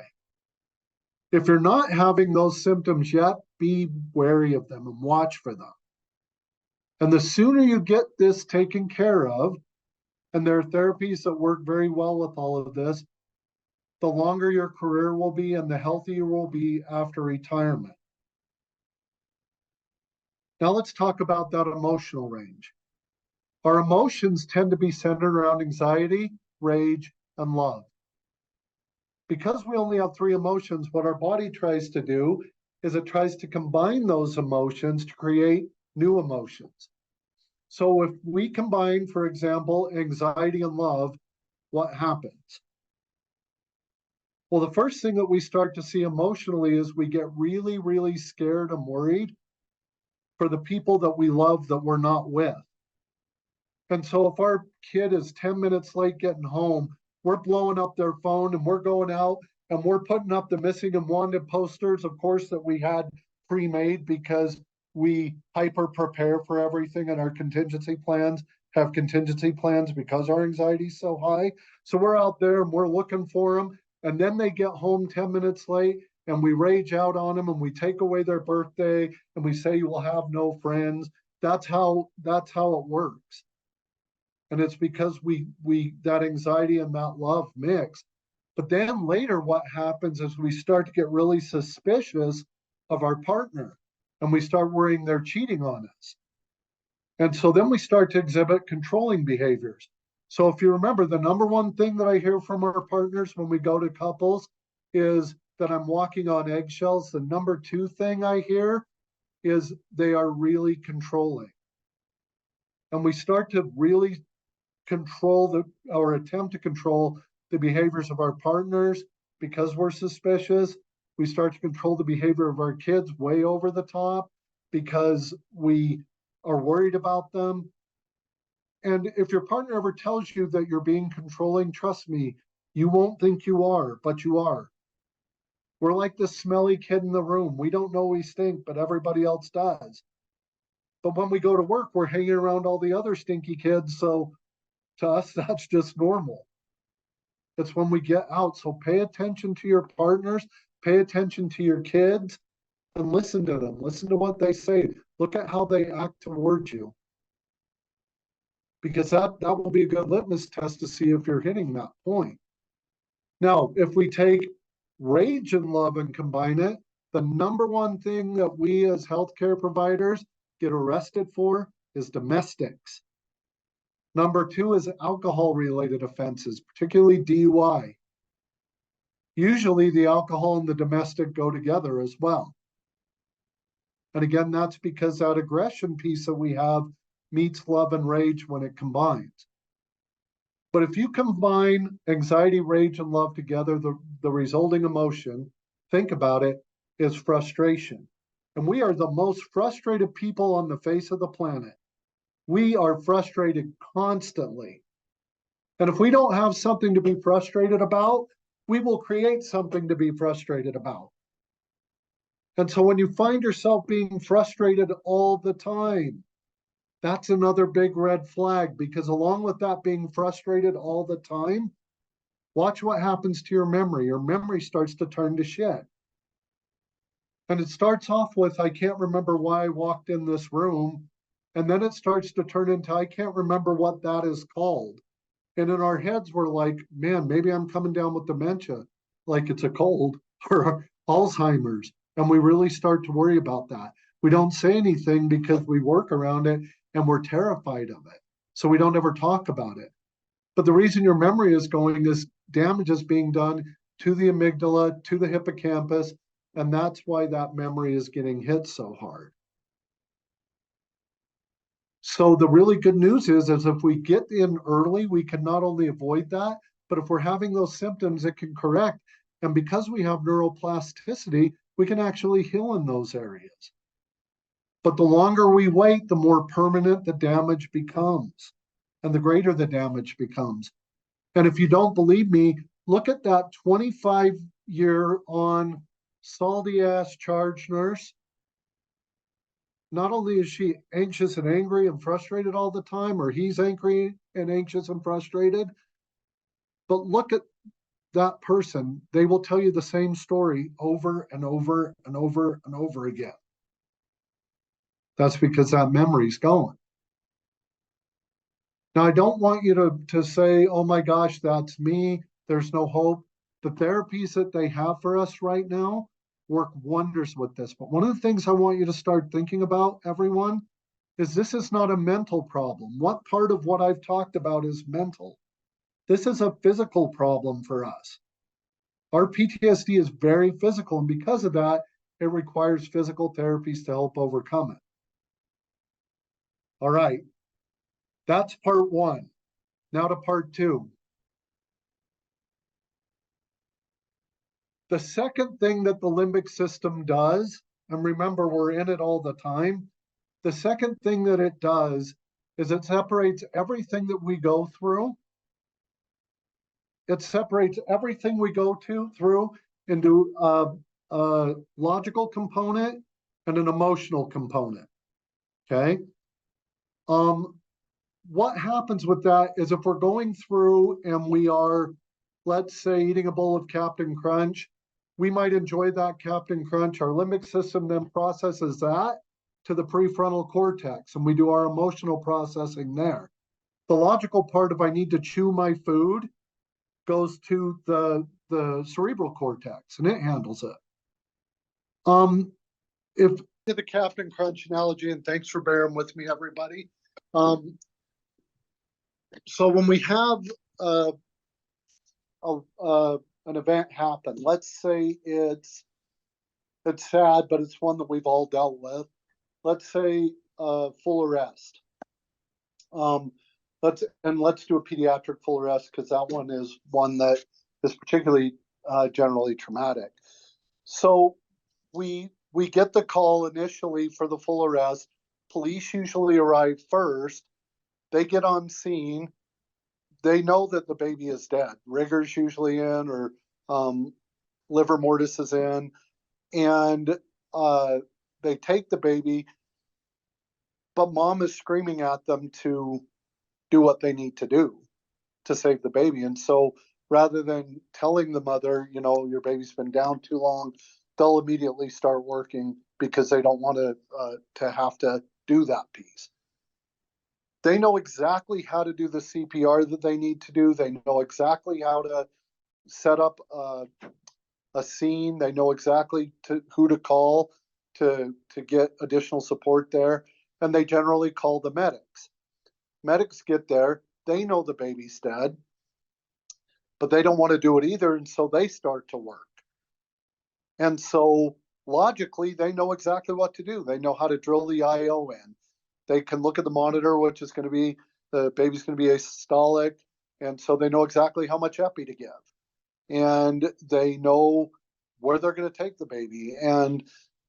If you're not having those symptoms yet, be wary of them and watch for them. And the sooner you get this taken care of, and there are therapies that work very well with all of this, the longer your career will be and the healthier you will be after retirement. Now let's talk about that emotional range. Our emotions tend to be centered around anxiety, rage, and love. Because we only have 3 emotions, what our body tries to do is it tries to combine those emotions to create new emotions. So if we combine, for example, anxiety and love, what happens? Well, the first thing that we start to see emotionally is we get really, really scared and worried for the people that we love that we're not with. And so if our kid is 10 minutes late getting home, we're blowing up their phone and we're going out and we're putting up the missing and wanted posters, of course, that we had pre-made because we hyper prepare for everything, and our contingency plans have contingency plans because our anxiety is so high. So we're out there and we're looking for them. And then they get home 10 minutes late and we rage out on them and we take away their birthday and we say, you will have no friends. That's how it works. And it's because we that anxiety and that love mix. But then later what happens is we start to get really suspicious of our partner, and we start worrying they're cheating on us. And so then we start to exhibit controlling behaviors. So if you remember, the number one thing that I hear from our partners when we go to couples is that I'm walking on eggshells. The number 2 thing I hear is they are really controlling. And we start to really control or attempt to control the behaviors of our partners because we're suspicious. We start to control the behavior of our kids way over the top because we are worried about them. And if your partner ever tells you that you're being controlling, trust me, you won't think you are, but you are. We're like the smelly kid in the room. We don't know we stink, but everybody else does. But when we go to work, we're hanging around all the other stinky kids. So to us, that's just normal. It's when we get out. So pay attention to your partners, pay attention to your kids, and listen to them. Listen to what they say. Look at how they act towards you. Because that will be a good litmus test to see if you're hitting that point. Now, if we take rage and love and combine it, the number one thing that we as healthcare providers get arrested for is domestics. Number 2 is alcohol-related offenses, particularly DUI. Usually the alcohol and the domestic go together as well. And again, that's because that aggression piece that we have meets love and rage when it combines. But if you combine anxiety, rage, and love together, the resulting emotion, think about it, is frustration. And we are the most frustrated people on the face of the planet. We are frustrated constantly. And if we don't have something to be frustrated about, we will create something to be frustrated about. And so when you find yourself being frustrated all the time, that's another big red flag, because along with that being frustrated all the time, watch what happens to your memory. Your memory starts to turn to shit. And it starts off with, I can't remember why I walked in this room. And then it starts to turn into, I can't remember what that is called. And in our heads, we're like, man, maybe I'm coming down with dementia, like it's a cold or Alzheimer's. And we really start to worry about that. We don't say anything because we work around it and we're terrified of it. So we don't ever talk about it. But the reason your memory is going is damage is being done to the amygdala, to the hippocampus, and that's why that memory is getting hit so hard. So the really good news is if we get in early, we can not only avoid that, but if we're having those symptoms, it can correct. And because we have neuroplasticity, we can actually heal in those areas. But the longer we wait, the more permanent the damage becomes and the greater the damage becomes. And if you don't believe me, look at that 25-year on salty ass charge nurse. Not only is she anxious and angry and frustrated all the time, or he's angry and anxious and frustrated, but look at that person. They will tell you the same story over and over and over and over again. That's because that memory's going. Now, I don't want you to say, oh my gosh, that's me. There's no hope. The therapies that they have for us right now work wonders with this. But one of the things I want you to start thinking about, everyone, is this is not a mental problem. What part of what I've talked about is mental? This is a physical problem for us. Our PTSD is very physical, and because of that, it requires physical therapies to help overcome it. All right, that's part one. Now to part two. The second thing that the limbic system does, and remember, we're in it all the time. The second thing that it does is it separates everything that we go through. It separates everything we go through into a logical component and an emotional component. Okay. What happens with that is if we're going through and we are, let's say, eating a bowl of Captain Crunch, we might enjoy that Captain Crunch. Our limbic system then processes that to the prefrontal cortex, and we do our emotional processing there. The logical part, if I need to chew my food, goes to the cerebral cortex, and it handles it. If the Captain Crunch analogy, and thanks for bearing with me, everybody. So when we have an event happen, let's say it's sad, but it's one that we've all dealt with. Let's say full arrest. Let's do a pediatric full arrest, because that one is one that is particularly generally traumatic. So we get the call initially for the full arrest. Police usually arrive first. They get on scene. They know that the baby is dead. Rigor's usually in, or livor mortis is in, and they take the baby, but mom is screaming at them to do what they need to do to save the baby. And so rather than telling the mother, your baby's been down too long, they'll immediately start working because they don't want to have to do that piece. They know exactly how to do the CPR that they need to do. They know exactly how to set up a scene. They know exactly who to call to get additional support there. And they generally call the medics. Medics get there. They know the baby's dead, but they don't want to do it either. And so they start to work. And so logically, they know exactly what to do. They know how to drill the IO in. They can look at the monitor, which is going to be, the baby's going to be asystolic, And so they know exactly how much epi to give. And they know where they're going to take the baby. And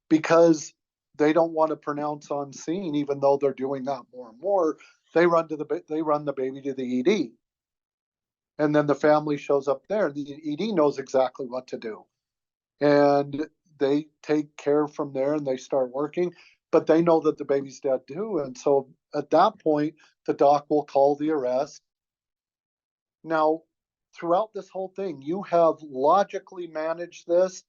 because they don't want to pronounce on scene, even though they're doing that more and more, they run the baby to the ED. And then the family shows up there. The ED knows exactly what to do. And they take care from there and they start working, but they know that the baby's dead too. And so at that point, the doc will call the arrest. Now, throughout this whole thing, you have logically managed this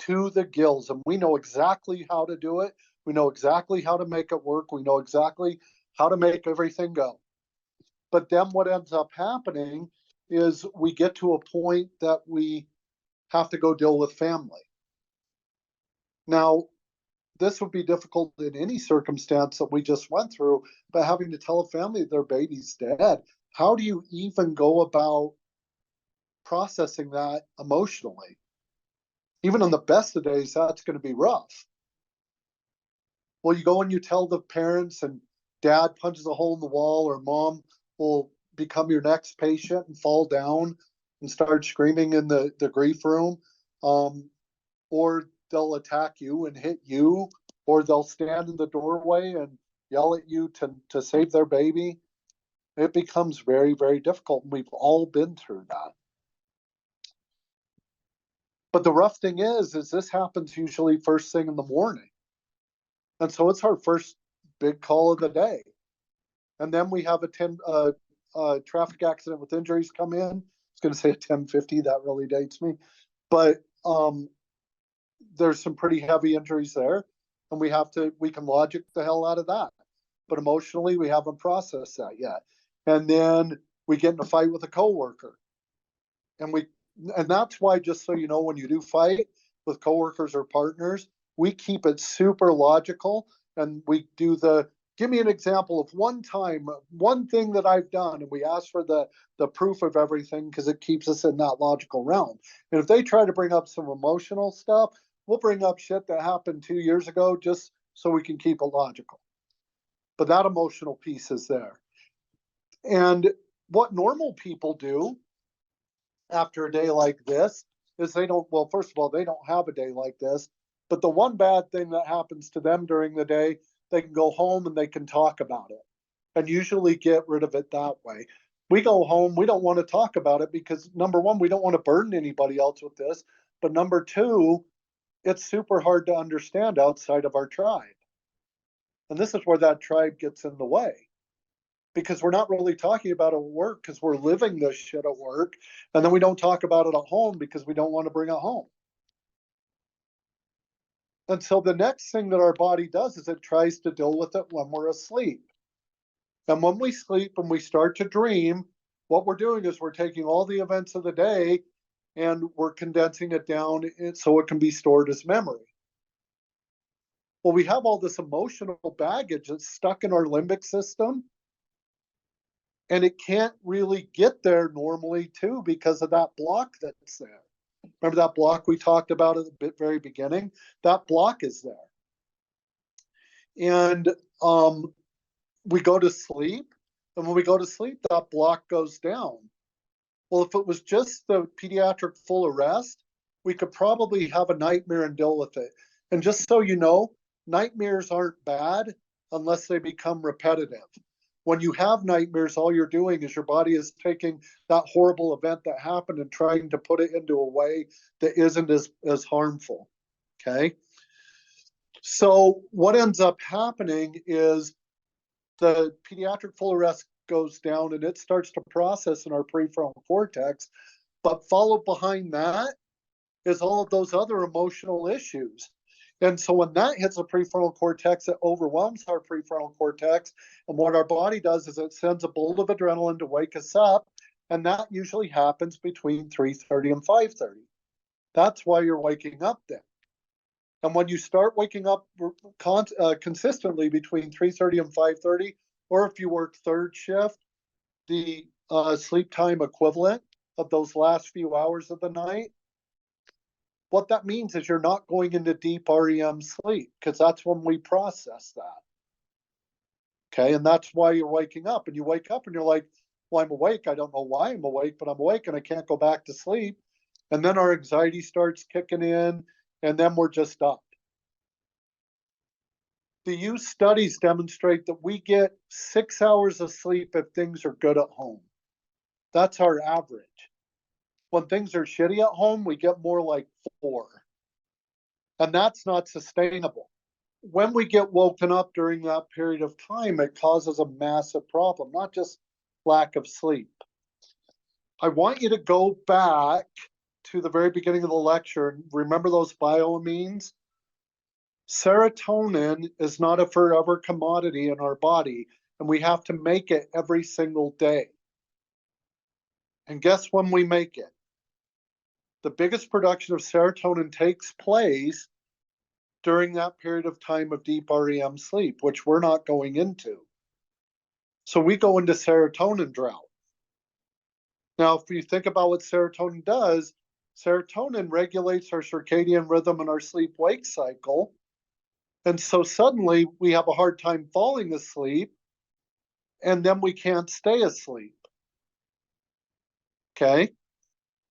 to the gills, and we know exactly how to do it. We know exactly how to make it work. We know exactly how to make everything go. But then what ends up happening is we get to a point that we have to go deal with family. Now, this would be difficult in any circumstance that we just went through, but having to tell a family their baby's dead, how do you even go about processing that emotionally? Even on the best of days, that's going to be rough. Well, you go and you tell the parents, and dad punches a hole in the wall, or mom will become your next patient and fall down and start screaming in the grief room. Or they'll attack you and hit you, or they'll stand in the doorway and yell at you to save their baby. It becomes very, very difficult. And we've all been through that. But the rough thing is this happens usually first thing in the morning. And so it's our first big call of the day. And then we have a traffic accident with injuries come in. I was going to say a 1050, that really dates me. But there's some pretty heavy injuries there, and we can logic the hell out of that. But emotionally, we haven't processed that yet. And then we get in a fight with a coworker. And that's why, just so you know, when you do fight with coworkers or partners, we keep it super logical, and we do give me an example of one time, one thing that I've done, and we ask for the proof of everything because it keeps us in that logical realm. And if they try to bring up some emotional stuff, we'll bring up shit that happened 2 years ago just so we can keep it logical. But that emotional piece is there. And what normal people do after a day like this is first of all, they don't have a day like this. But the one bad thing that happens to them during the day, they can go home and they can talk about it and usually get rid of it that way. We go home, we don't want to talk about it because, number one, we don't want to burden anybody else with this. But number two, it's super hard to understand outside of our tribe. And this is where that tribe gets in the way, because we're not really talking about it at work because we're living this shit at work. And then we don't talk about it at home because we don't want to bring it home. And so the next thing that our body does is it tries to deal with it when we're asleep. And when we sleep and we start to dream, what we're doing is we're taking all the events of the day and we're condensing it down so it can be stored as memory. Well, we have all this emotional baggage that's stuck in our limbic system, and it can't really get there normally too because of that block that's there. Remember that block we talked about at the very beginning? That block is there. And we go to sleep, and when we go to sleep, that block goes down. Well, if it was just the pediatric full arrest, we could probably have a nightmare and deal with it. And just so you know, nightmares aren't bad unless they become repetitive. When you have nightmares, all you're doing is your body is taking that horrible event that happened and trying to put it into a way that isn't as harmful. Okay. So what ends up happening is the pediatric full arrest goes down and it starts to process in our prefrontal cortex, but followed behind that is all of those other emotional issues. And so when that hits the prefrontal cortex, it overwhelms our prefrontal cortex. And what our body does is it sends a bolt of adrenaline to wake us up. And that usually happens between 3:30 and 5:30. That's why you're waking up then. And when you start waking up consistently between 3:30 and 5:30, or if you work third shift, the sleep time equivalent of those last few hours of the night, what that means is you're not going into deep REM sleep, because that's when we process that. Okay, and that's why you're waking up. And you wake up and you're like, well, I'm awake. I don't know why I'm awake, but I'm awake and I can't go back to sleep. And then our anxiety starts kicking in, and then we're just up. The youth studies demonstrate that we get 6 hours of sleep if things are good at home. That's our average. When things are shitty at home, we get more like 4. And that's not sustainable. When we get woken up during that period of time, it causes a massive problem, not just lack of sleep. I want you to go back to the very beginning of the lecture and remember those bioamines. Serotonin is not a forever commodity in our body, and we have to make it every single day. And guess when we make it? The biggest production of serotonin takes place during that period of time of deep REM sleep, which we're not going into. So we go into serotonin drought. Now, if you think about what serotonin does, serotonin regulates our circadian rhythm and our sleep-wake cycle. And so suddenly we have a hard time falling asleep, and then we can't stay asleep. Okay?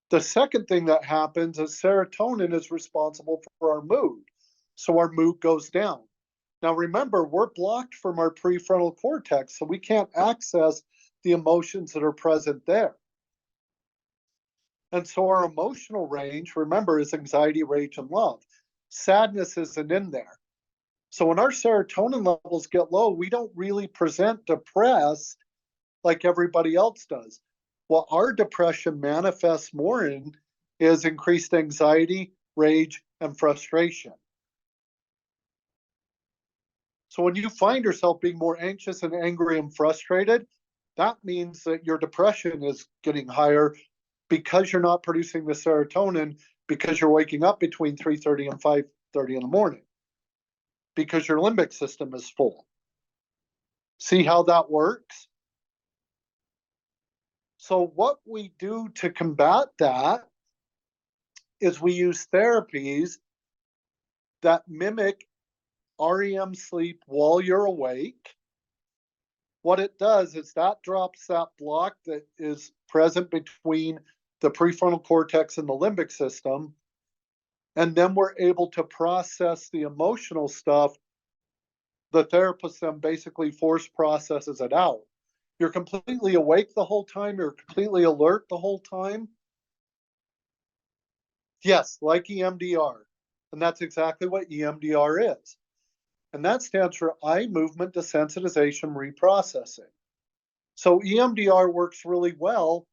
The second thing that happens is serotonin is responsible for our mood. So our mood goes down. Now remember, we're blocked from our prefrontal cortex, so we can't access the emotions that are present there. And so our emotional range, remember, is anxiety, rage, and love. Sadness isn't in there. So when our serotonin levels get low, we don't really present depressed like everybody else does. What our depression manifests more in is increased anxiety, rage, and frustration. So when you find yourself being more anxious and angry and frustrated, that means that your depression is getting higher because you're not producing the serotonin, because you're waking up between 3:30 and 5:30 in the morning, because your limbic system is full. See how that works? So what we do to combat that is we use therapies that mimic REM sleep while you're awake. What it does is that drops that block that is present between the prefrontal cortex and the limbic system. And then we're able to process the emotional stuff. The therapist then basically force processes it out. You're completely awake the whole time. You're completely alert the whole time. Yes, like EMDR. And that's exactly what EMDR is. And that stands for eye movement desensitization reprocessing. So EMDR works really well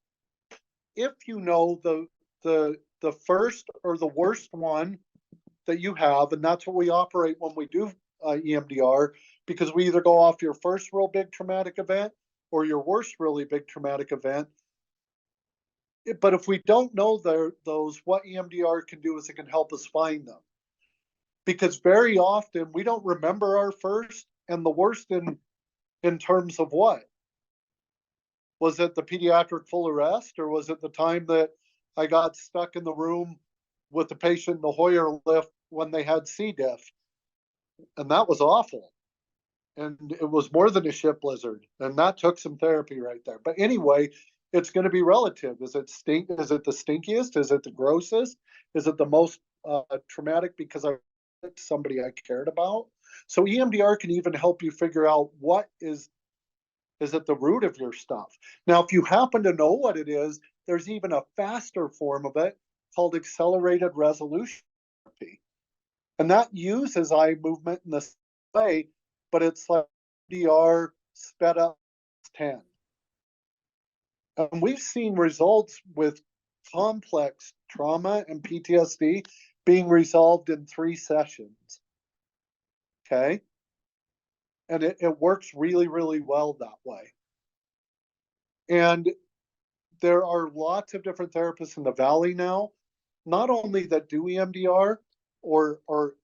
if you know the first or the worst one that you have, and that's what we operate when we do EMDR, because we either go off your first real big traumatic event or your worst really big traumatic event. But if we don't know those, what EMDR can do is it can help us find them. Because very often we don't remember our first and the worst in terms of what? Was it the pediatric full arrest, or was it the time that I got stuck in the room with the patient in the Hoyer lift when they had C. diff? And that was awful. And it was more than a shit blizzard. And that took some therapy right there. But anyway, it's going to be relative. Is it Is it the stinkiest? Is it the grossest? Is it the most traumatic because I somebody I cared about? So EMDR can even help you figure out what is at the root of your stuff. Now, if you happen to know what it is, there's even a faster form of it called accelerated resolution therapy. And that uses eye movement in this way, but it's like EMDR sped up 10. And we've seen results with complex trauma and PTSD being resolved in 3 sessions. Okay? And it works really, really well that way. And there are lots of different therapists in the Valley now, not only that do EMDR or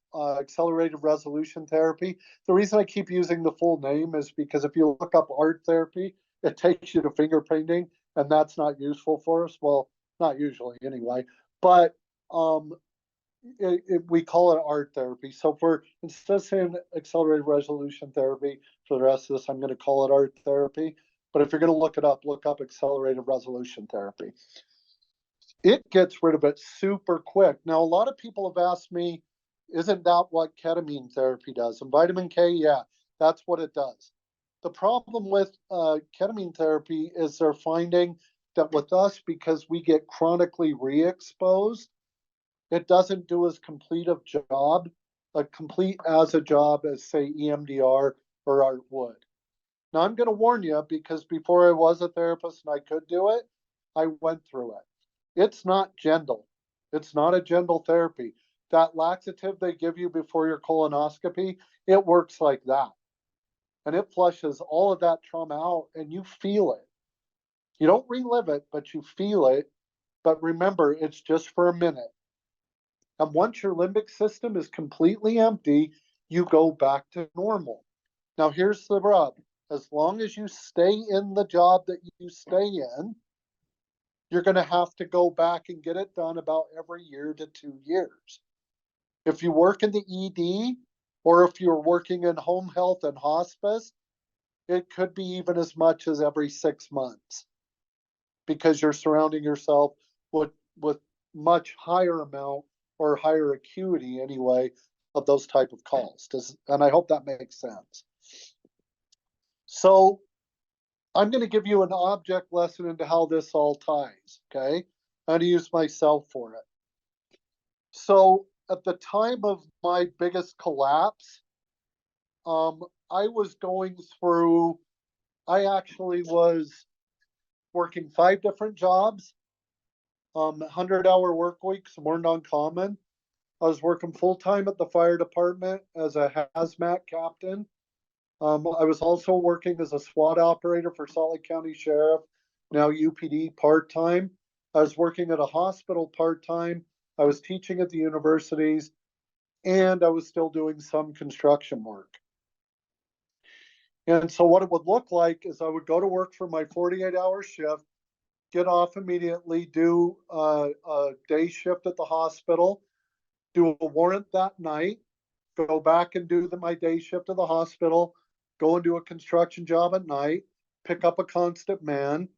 accelerated resolution therapy. The reason I keep using the full name is because if you look up art therapy, it takes you to finger painting, and that's not useful for us. Well, not usually anyway, but we call it art therapy. So instead of saying accelerated resolution therapy for the rest of this, I'm going to call it art therapy. but if you're going to look it up, look up accelerated resolution therapy. It gets rid of it super quick. Now, a lot of people have asked me, isn't that what ketamine therapy does? And vitamin K, yeah, that's what it does. The problem with ketamine therapy is they're finding that with us, because we get chronically re-exposed, it doesn't do as complete a job as, say, EMDR or art would. Now, I'm going to warn you, because before I was a therapist and I could do it, I went through it. It's not gentle. It's not a gentle therapy. That laxative they give you before your colonoscopy, it works like that. And it flushes all of that trauma out, and you feel it. You don't relive it, but you feel it. But remember, it's just for a minute. And once your limbic system is completely empty, you go back to normal. Now, here's the rub. As long as you stay in the job that you stay in, you're going to have to go back and get it done about every year to 2 years. If you work in the ED, or if you're working in home health and hospice, it could be even as much as every 6 months, because you're surrounding yourself with much higher amount or higher acuity anyway of those type of calls. And I hope that makes sense. So I'm going to give you an object lesson into how this all ties, okay? I'm going to use myself for it. So at the time of my biggest collapse, I was going through, I actually was working 5 different jobs, 100-hour work weeks weren't uncommon. I was working full-time at the fire department as a hazmat captain. I was also working as a SWAT operator for Salt Lake County Sheriff, now UPD, part-time. I was working at a hospital part-time. I was teaching at the universities, and I was still doing some construction work. And so what it would look like is I would go to work for my 48-hour shift, get off immediately, do a day shift at the hospital, do a warrant that night, go back and do my day shift at the hospital, go and do a construction job at night, pick up a constant man.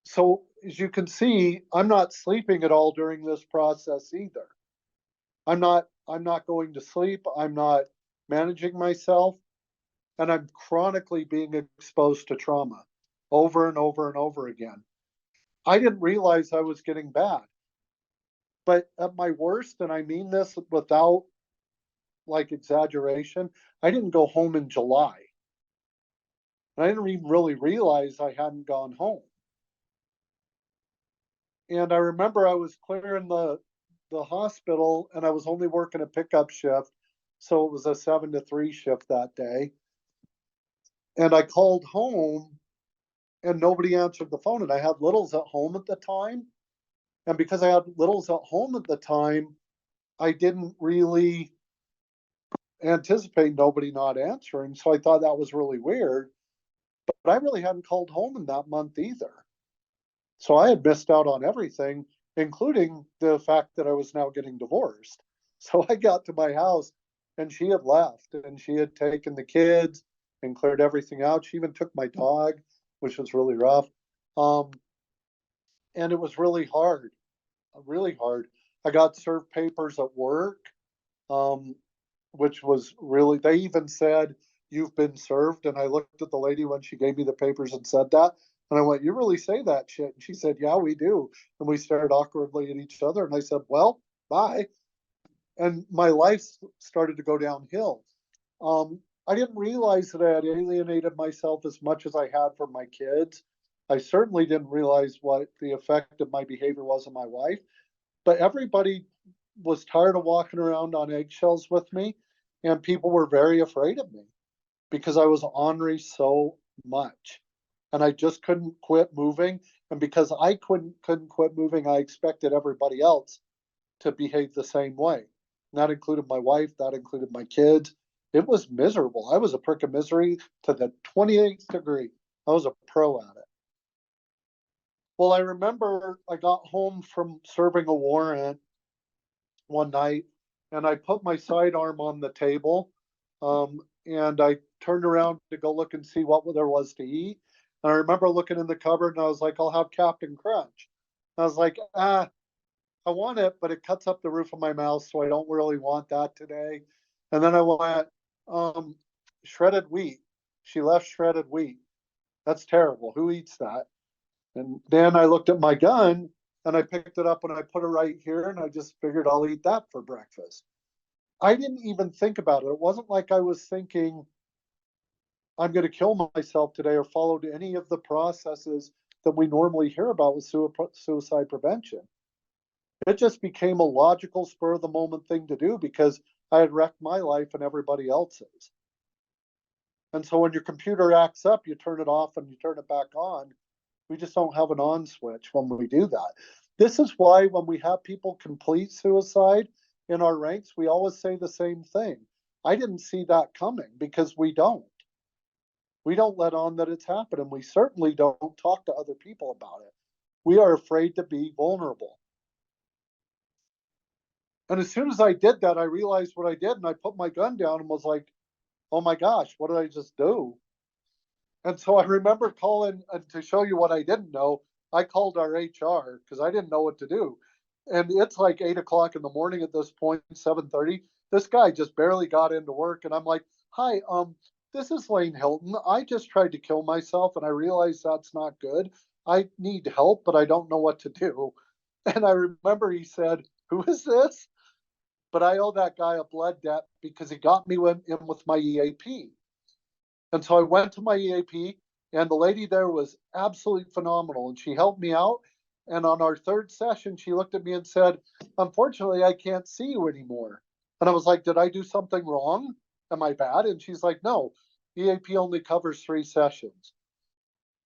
So as you can see, I'm not sleeping at all during this process either. I'm not going to sleep. I'm not managing myself. And I'm chronically being exposed to trauma over and over and over again. I didn't realize I was getting bad. But at my worst, and I mean this without like exaggeration, I didn't go home in July. I didn't even really realize I hadn't gone home. And I remember I was clearing the hospital, and I was only working a pickup shift. So it was a 7 to 3 shift that day. And I called home, and nobody answered the phone. And I had littles at home at the time. And because I had littles at home at the time, I didn't really anticipate nobody not answering. So I thought that was really weird. But I really hadn't called home in that month either. So I had missed out on everything, including the fact that I was now getting divorced. So I got to my house, and she had left, and she had taken the kids and cleared everything out. She even took my dog, which was really rough. And it was really hard, really hard. I got served papers at work, which was really, they even said, "You've been served." And I looked at the lady when she gave me the papers and said that. And I went, "You really say that shit?" And she said, "Yeah, we do." And we stared awkwardly at each other. And I said, "Well, bye." And my life started to go downhill. I didn't realize that I had alienated myself as much as I had from my kids. I certainly didn't realize what the effect of my behavior was on my wife. But everybody was tired of walking around on eggshells with me, and people were very afraid of me because I was ornery so much. And I just couldn't quit moving. And because I couldn't quit moving, I expected everybody else to behave the same way. And that included my wife, that included my kids. It was miserable. I was a prick of misery to the 28th degree. I was a pro at it. Well, I remember I got home from serving a warrant one night, and I put my sidearm on the table, and I turned around to go look and see what there was to eat. And I remember looking in the cupboard and I was like, I'll have Captain Crunch. I was like, I want it, but it cuts up the roof of my mouth, so I don't really want that today. And then I went, shredded wheat. She left shredded wheat. That's terrible. Who eats that? And then I looked at my gun and I picked it up and I put it right here and I just figured I'll eat that for breakfast. I didn't even think about it. It wasn't like I was thinking I'm going to kill myself today or followed any of the processes that we normally hear about with suicide prevention. It just became a logical spur of the moment thing to do because I had wrecked my life and everybody else's. And so when your computer acts up, you turn it off and you turn it back on. We just don't have an on switch when we do that. This is why when we have people complete suicide in our ranks, we always say the same thing. I didn't see that coming because we don't. We don't let on that it's happening. We certainly don't talk to other people about it. We are afraid to be vulnerable. And as soon as I did that, I realized what I did and I put my gun down and was like, oh my gosh, what did I just do? And so I remember calling, and to show you what I didn't know, I called our HR because I didn't know what to do. And it's like 8 o'clock in the morning at this point, 7:30. This guy just barely got into work. And I'm like, hi, this is Layne Hilton. I just tried to kill myself and I realized that's not good. I need help, but I don't know what to do. And I remember he said, who is this? But I owe that guy a blood debt because he got me in with my EAP. And so I went to my EAP, and the lady there was absolutely phenomenal, and she helped me out. And on our third session, she looked at me and said, unfortunately, I can't see you anymore. And I was like, did I do something wrong? Am I bad? And she's like, no, EAP only covers 3 sessions.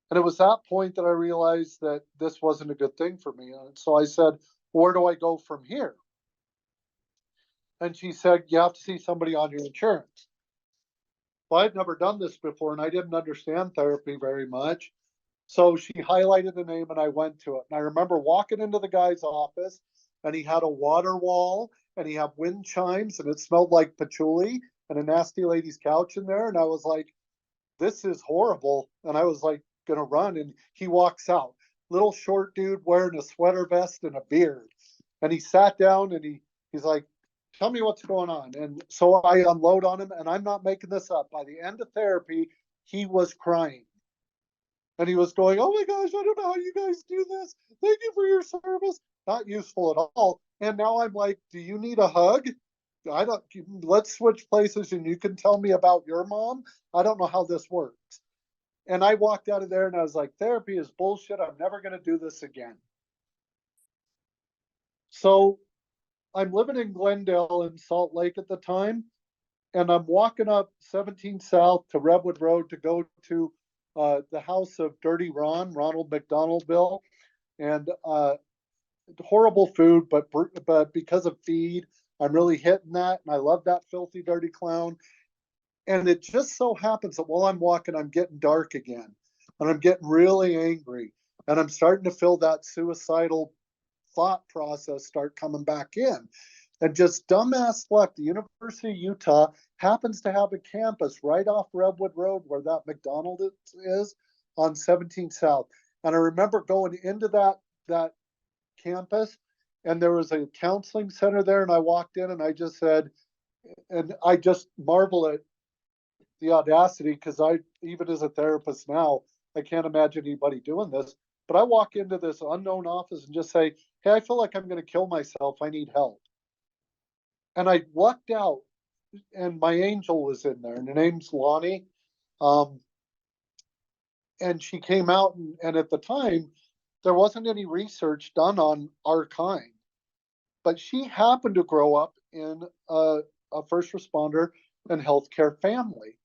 And it was that point that I realized that this wasn't a good thing for me. And so I said, where do I go from here? And she said, you have to see somebody on your insurance. Well, I'd never done this before and I didn't understand therapy very much. So she highlighted the name and I went to it. And I remember walking into the guy's office and he had a water wall and he had wind chimes and it smelled like patchouli and a nasty lady's couch in there. And I was like, this is horrible. And I was like, gonna run. And he walks out, little short dude wearing a sweater vest and a beard. And he sat down and he's like, tell me what's going on. And so I unload on him, and I'm not making this up. By the end of therapy, he was crying. And he was going, oh my gosh, I don't know how you guys do this. Thank you for your service. Not useful at all. And now I'm like, do you need a hug? I don't, let's switch places and you can tell me about your mom. I don't know how this works. And I walked out of there and I was like, therapy is bullshit. I'm never going to do this again. So I'm living in Glendale in Salt Lake at the time, and I'm walking up 17 South to Redwood Road to go to the house of Dirty Ronald McDonaldville, and horrible food, but because of feed, I'm really hitting that, and I love that filthy, dirty clown. And it just so happens that while I'm walking, I'm getting dark again, and I'm getting really angry, and I'm starting to feel that suicidal thought process start coming back in. And just dumbass luck, the University of Utah happens to have a campus right off Redwood Road where that McDonald's is on 17 South. And I remember going into that campus and there was a counseling center there and I walked in and I just said, and I just marvel at the audacity because I, even as a therapist now, I can't imagine anybody doing this. But I walk into this unknown office and just say, hey, I feel like I'm going to kill myself. I need help. And I lucked out, and my angel was in there, and her name's Lonnie. And she came out, and at the time, there wasn't any research done on our kind. But she happened to grow up in a first responder and healthcare family.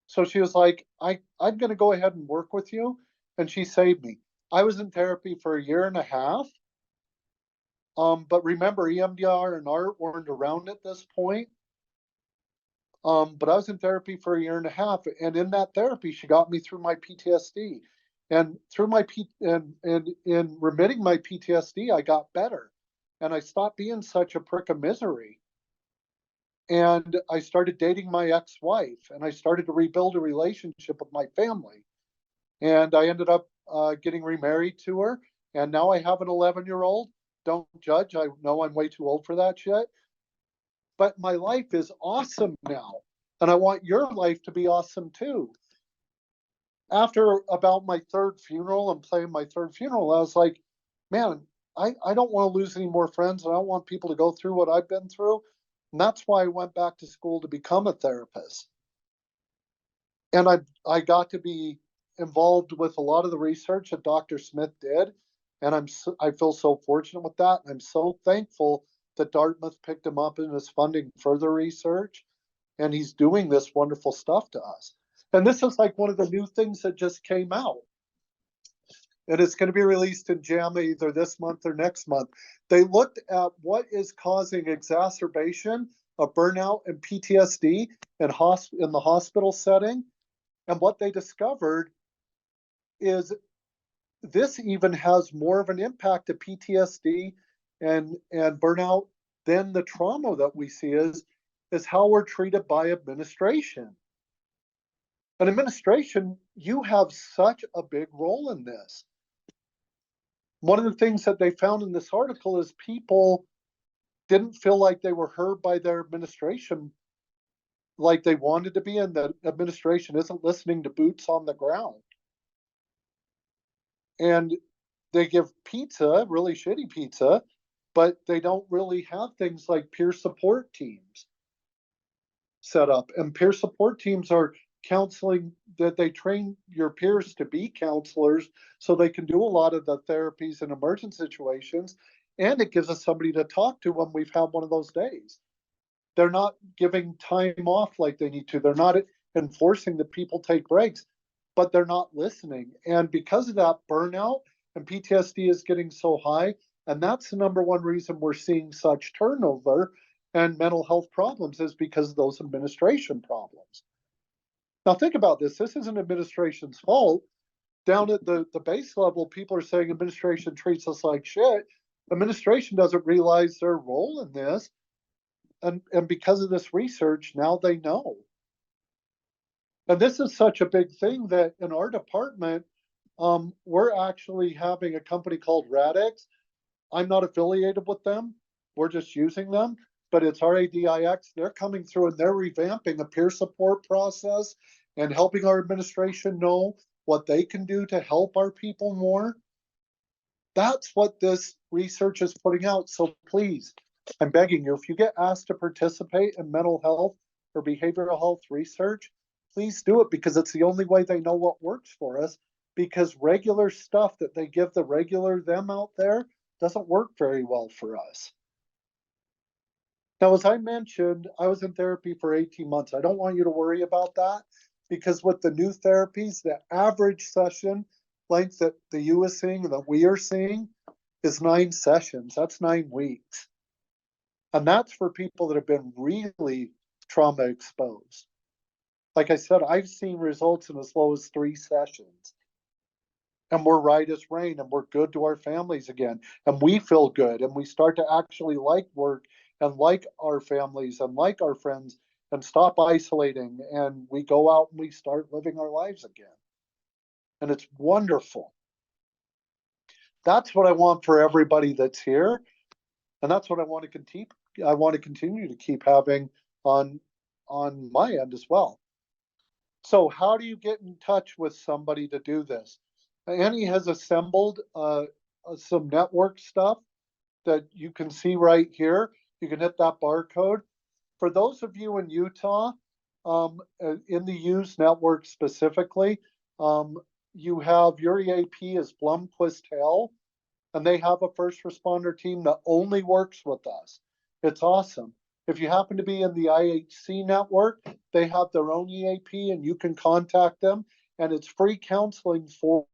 So she was like, I'm going to go ahead and work with you. And she saved me. I was in therapy for a year and a half. But remember, EMDR and ART weren't around at this point. But I was in therapy for a year and a half. And in that therapy, she got me through my PTSD. And through my in remitting my PTSD, I got better. And I stopped being such a prick of misery. And I started dating my ex-wife and I started to rebuild a relationship with my family. And I ended up getting remarried to her. And now I have an 11-year-old. Don't judge. I know I'm way too old for that shit. But my life is awesome now. And I want your life to be awesome too. After about my third funeral and playing my third funeral, I was like, man, I don't want to lose any more friends. And I don't want people to go through what I've been through. And that's why I went back to school to become a therapist. And I got to be involved with a lot of the research that Dr. Smith did. And I feel so fortunate with that. I'm so thankful that Dartmouth picked him up and is funding further research. And he's doing this wonderful stuff to us. And this is like one of the new things that just came out. And it's going to be released in JAMA either this month or next month. They looked at what is causing exacerbation of burnout and PTSD in the hospital setting. And what they discovered is this even has more of an impact to PTSD and burnout than the trauma that we see is how we're treated by administration. And administration, you have such a big role in this. One of the things that they found in this article is people didn't feel like they were heard by their administration like they wanted to be, and the administration isn't listening to boots on the ground. And they give pizza, really shitty pizza, but they don't really have things like peer support teams set up. And peer support teams are counseling that they train your peers to be counselors so they can do a lot of the therapies in emergent situations. And it gives us somebody to talk to when we've had one of those days. They're not giving time off like they need to. They're not enforcing that people take breaks, but they're not listening. And because of that, burnout and PTSD is getting so high. And that's the number one reason we're seeing such turnover and mental health problems is because of those administration problems. Now think about this. This isn't administration's fault. Down at the base level, people are saying administration treats us like shit. Administration doesn't realize their role in this. And because of this research, now they know. And this is such a big thing that in our department, we're actually having a company called Radix. I'm not affiliated with them. We're just using them, but it's RADIX. They're coming through and they're revamping a peer support process and helping our administration know what they can do to help our people more. That's what this research is putting out. So please, I'm begging you, if you get asked to participate in mental health or behavioral health research, please do it because it's the only way they know what works for us, because regular stuff that they give the regular them out there doesn't work very well for us. Now, as I mentioned, I was in therapy for 18 months. I don't want you to worry about that because with the new therapies, the average session length that the U is seeing and that we are seeing is 9 sessions. That's 9 weeks. And that's for people that have been really trauma exposed. Like I said, I've seen results in as low as 3 sessions. And we're right as rain and we're good to our families again. And we feel good and we start to actually like work and like our families and like our friends and stop isolating. And we go out and we start living our lives again. And it's wonderful. That's what I want for everybody that's here. And that's what I want to continue to keep having on my end as well. So how do you get in touch with somebody to do this? Annie has assembled some network stuff that you can see right here. You can hit that barcode. For those of you in Utah, in the Use network specifically, you have your EAP is Blomquist Hill, and they have a first responder team that only works with us. It's awesome. If you happen to be in the IHC network, they have their own EAP and you can contact them, and it's free counseling for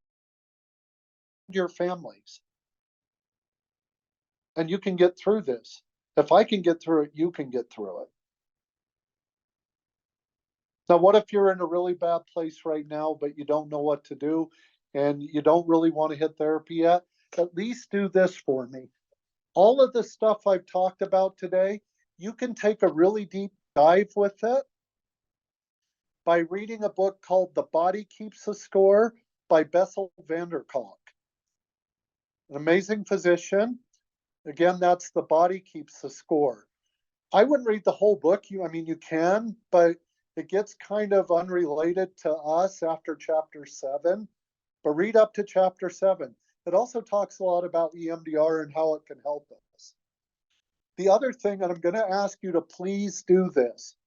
your families. And you can get through this. If I can get through it, you can get through it. Now, what if you're in a really bad place right now, but you don't know what to do and you don't really want to hit therapy yet? At least do this for me. All of the stuff I've talked about today, you can take a really deep dive with it by reading a book called The Body Keeps the Score by Bessel van der Kolk, an amazing physician. Again, that's The Body Keeps the Score. I wouldn't read the whole book. I mean, you can, but it gets kind of unrelated to us after chapter 7. But read up to chapter 7. It also talks a lot about EMDR and how it can help us. The other thing, and I'm going to ask you to please do this.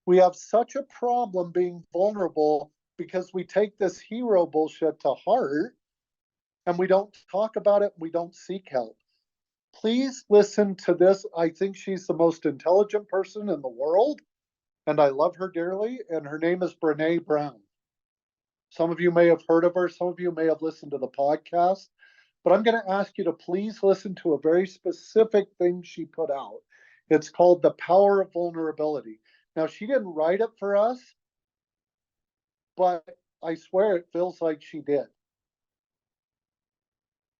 We have such a problem being vulnerable because we take this hero bullshit to heart and we don't talk about it. We don't seek help. Please listen to this. I think she's the most intelligent person in the world, and I love her dearly, and her name is Brené Brown. Some of you may have heard of her. Some of you may have listened to the podcast, but I'm going to ask you to please listen to a very specific thing she put out. It's called The Power of Vulnerability. Now, she didn't write it for us, but I swear it feels like she did.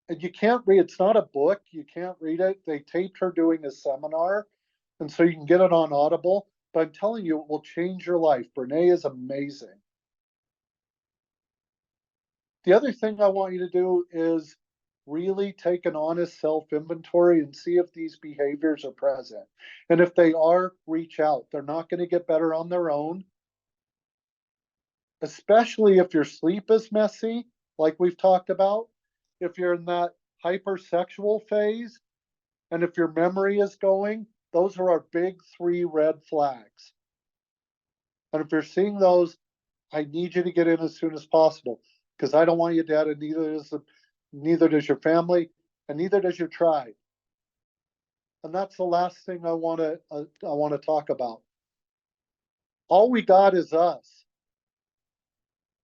And you can't read, it's not a book, you can't read it. They taped her doing a seminar, and so you can get it on Audible, but I'm telling you, it will change your life. Brené is amazing. The other thing I want you to do is really take an honest self-inventory and see if these behaviors are present. And if they are, reach out. They're not going to get better on their own, especially if your sleep is messy, like we've talked about. If you're in that hypersexual phase, and if your memory is going, those are our big 3 red flags. And if you're seeing those, I need you to get in as soon as possible, because I don't want you dead, and neither does your family, and neither does your tribe. And that's the last thing I want to talk about. All we got is us.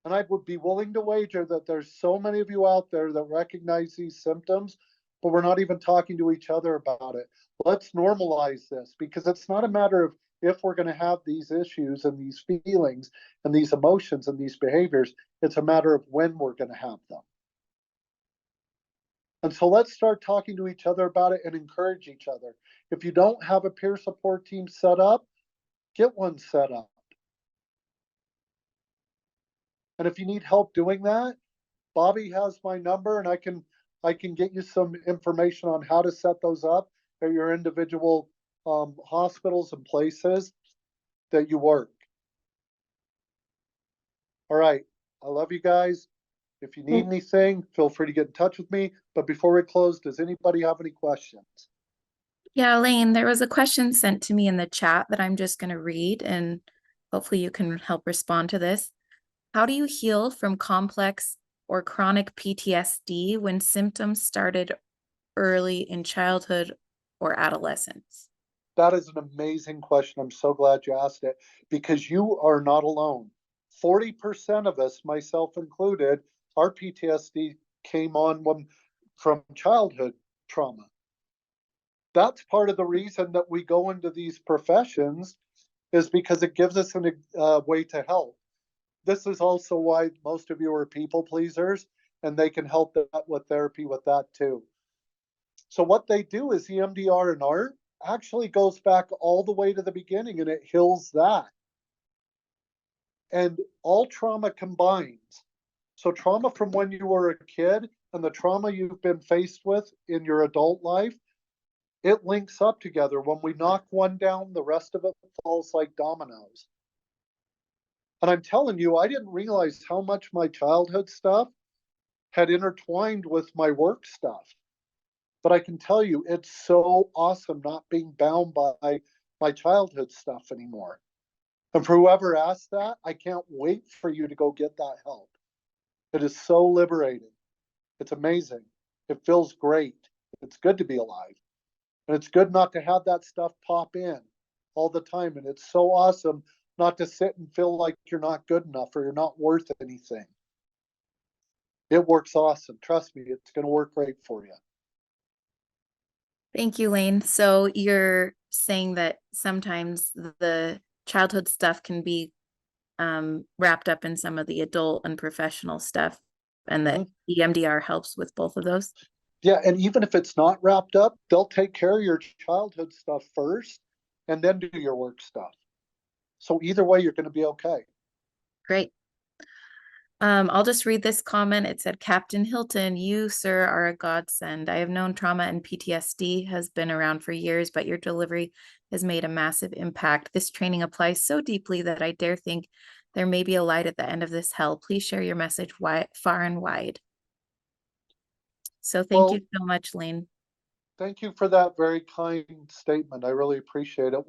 And I would be willing to wager that there's so many of you out there that recognize these symptoms, but we're not even talking to each other about it. Let's normalize this, because it's not a matter of if we're going to have these issues and these feelings and these emotions and these behaviors. It's a matter of when we're going to have them. And so let's start talking to each other about it and encourage each other. If you don't have a peer support team set up, get one set up. And if you need help doing that, Bobby has my number, and I can get you some information on how to set those up at your individual hospitals and places that you work. All right. I love you guys. If you need anything, feel free to get in touch with me. But before we close, does anybody have any questions? Yeah, Layne, there was a question sent to me in the chat that I'm just going to read, and hopefully you can help respond to this. How do you heal from complex or chronic PTSD when symptoms started early in childhood or adolescence? That is an amazing question. I'm so glad you asked it, because you are not alone. 40% of us, myself included, our PTSD came on from childhood trauma. That's part of the reason that we go into these professions, is because it gives us a way to help. This is also why most of you are people pleasers, and they can help that with therapy with that too. So what they do is EMDR and art actually goes back all the way to the beginning, and it heals that. And all trauma combines. So trauma from when you were a kid and the trauma you've been faced with in your adult life, it links up together. When we knock one down, the rest of it falls like dominoes. And I'm telling you, I didn't realize how much my childhood stuff had intertwined with my work stuff. But I can tell you, it's so awesome not being bound by my childhood stuff anymore. And for whoever asked that, I can't wait for you to go get that help. It is so liberating. It's amazing. It feels great. It's good to be alive. And it's good not to have that stuff pop in all the time. And it's so awesome not to sit and feel like you're not good enough or you're not worth anything. It works awesome. Trust me, it's going to work great for you. Thank you, Layne. So you're saying that sometimes the childhood stuff can be wrapped up in some of the adult and professional stuff, and that EMDR helps with both of those? Yeah, and even if it's not wrapped up, they'll take care of your childhood stuff first and then do your work stuff. So either way, you're going to be okay. Great. I'll just read this comment. It said, Captain Hilton, you, sir, are a godsend. I have known trauma and PTSD has been around for years, but your delivery has made a massive impact. This training applies so deeply that I dare think there may be a light at the end of this hell. Please share your message far and wide. So thank you so much, Layne. Thank you for that very kind statement. I really appreciate it.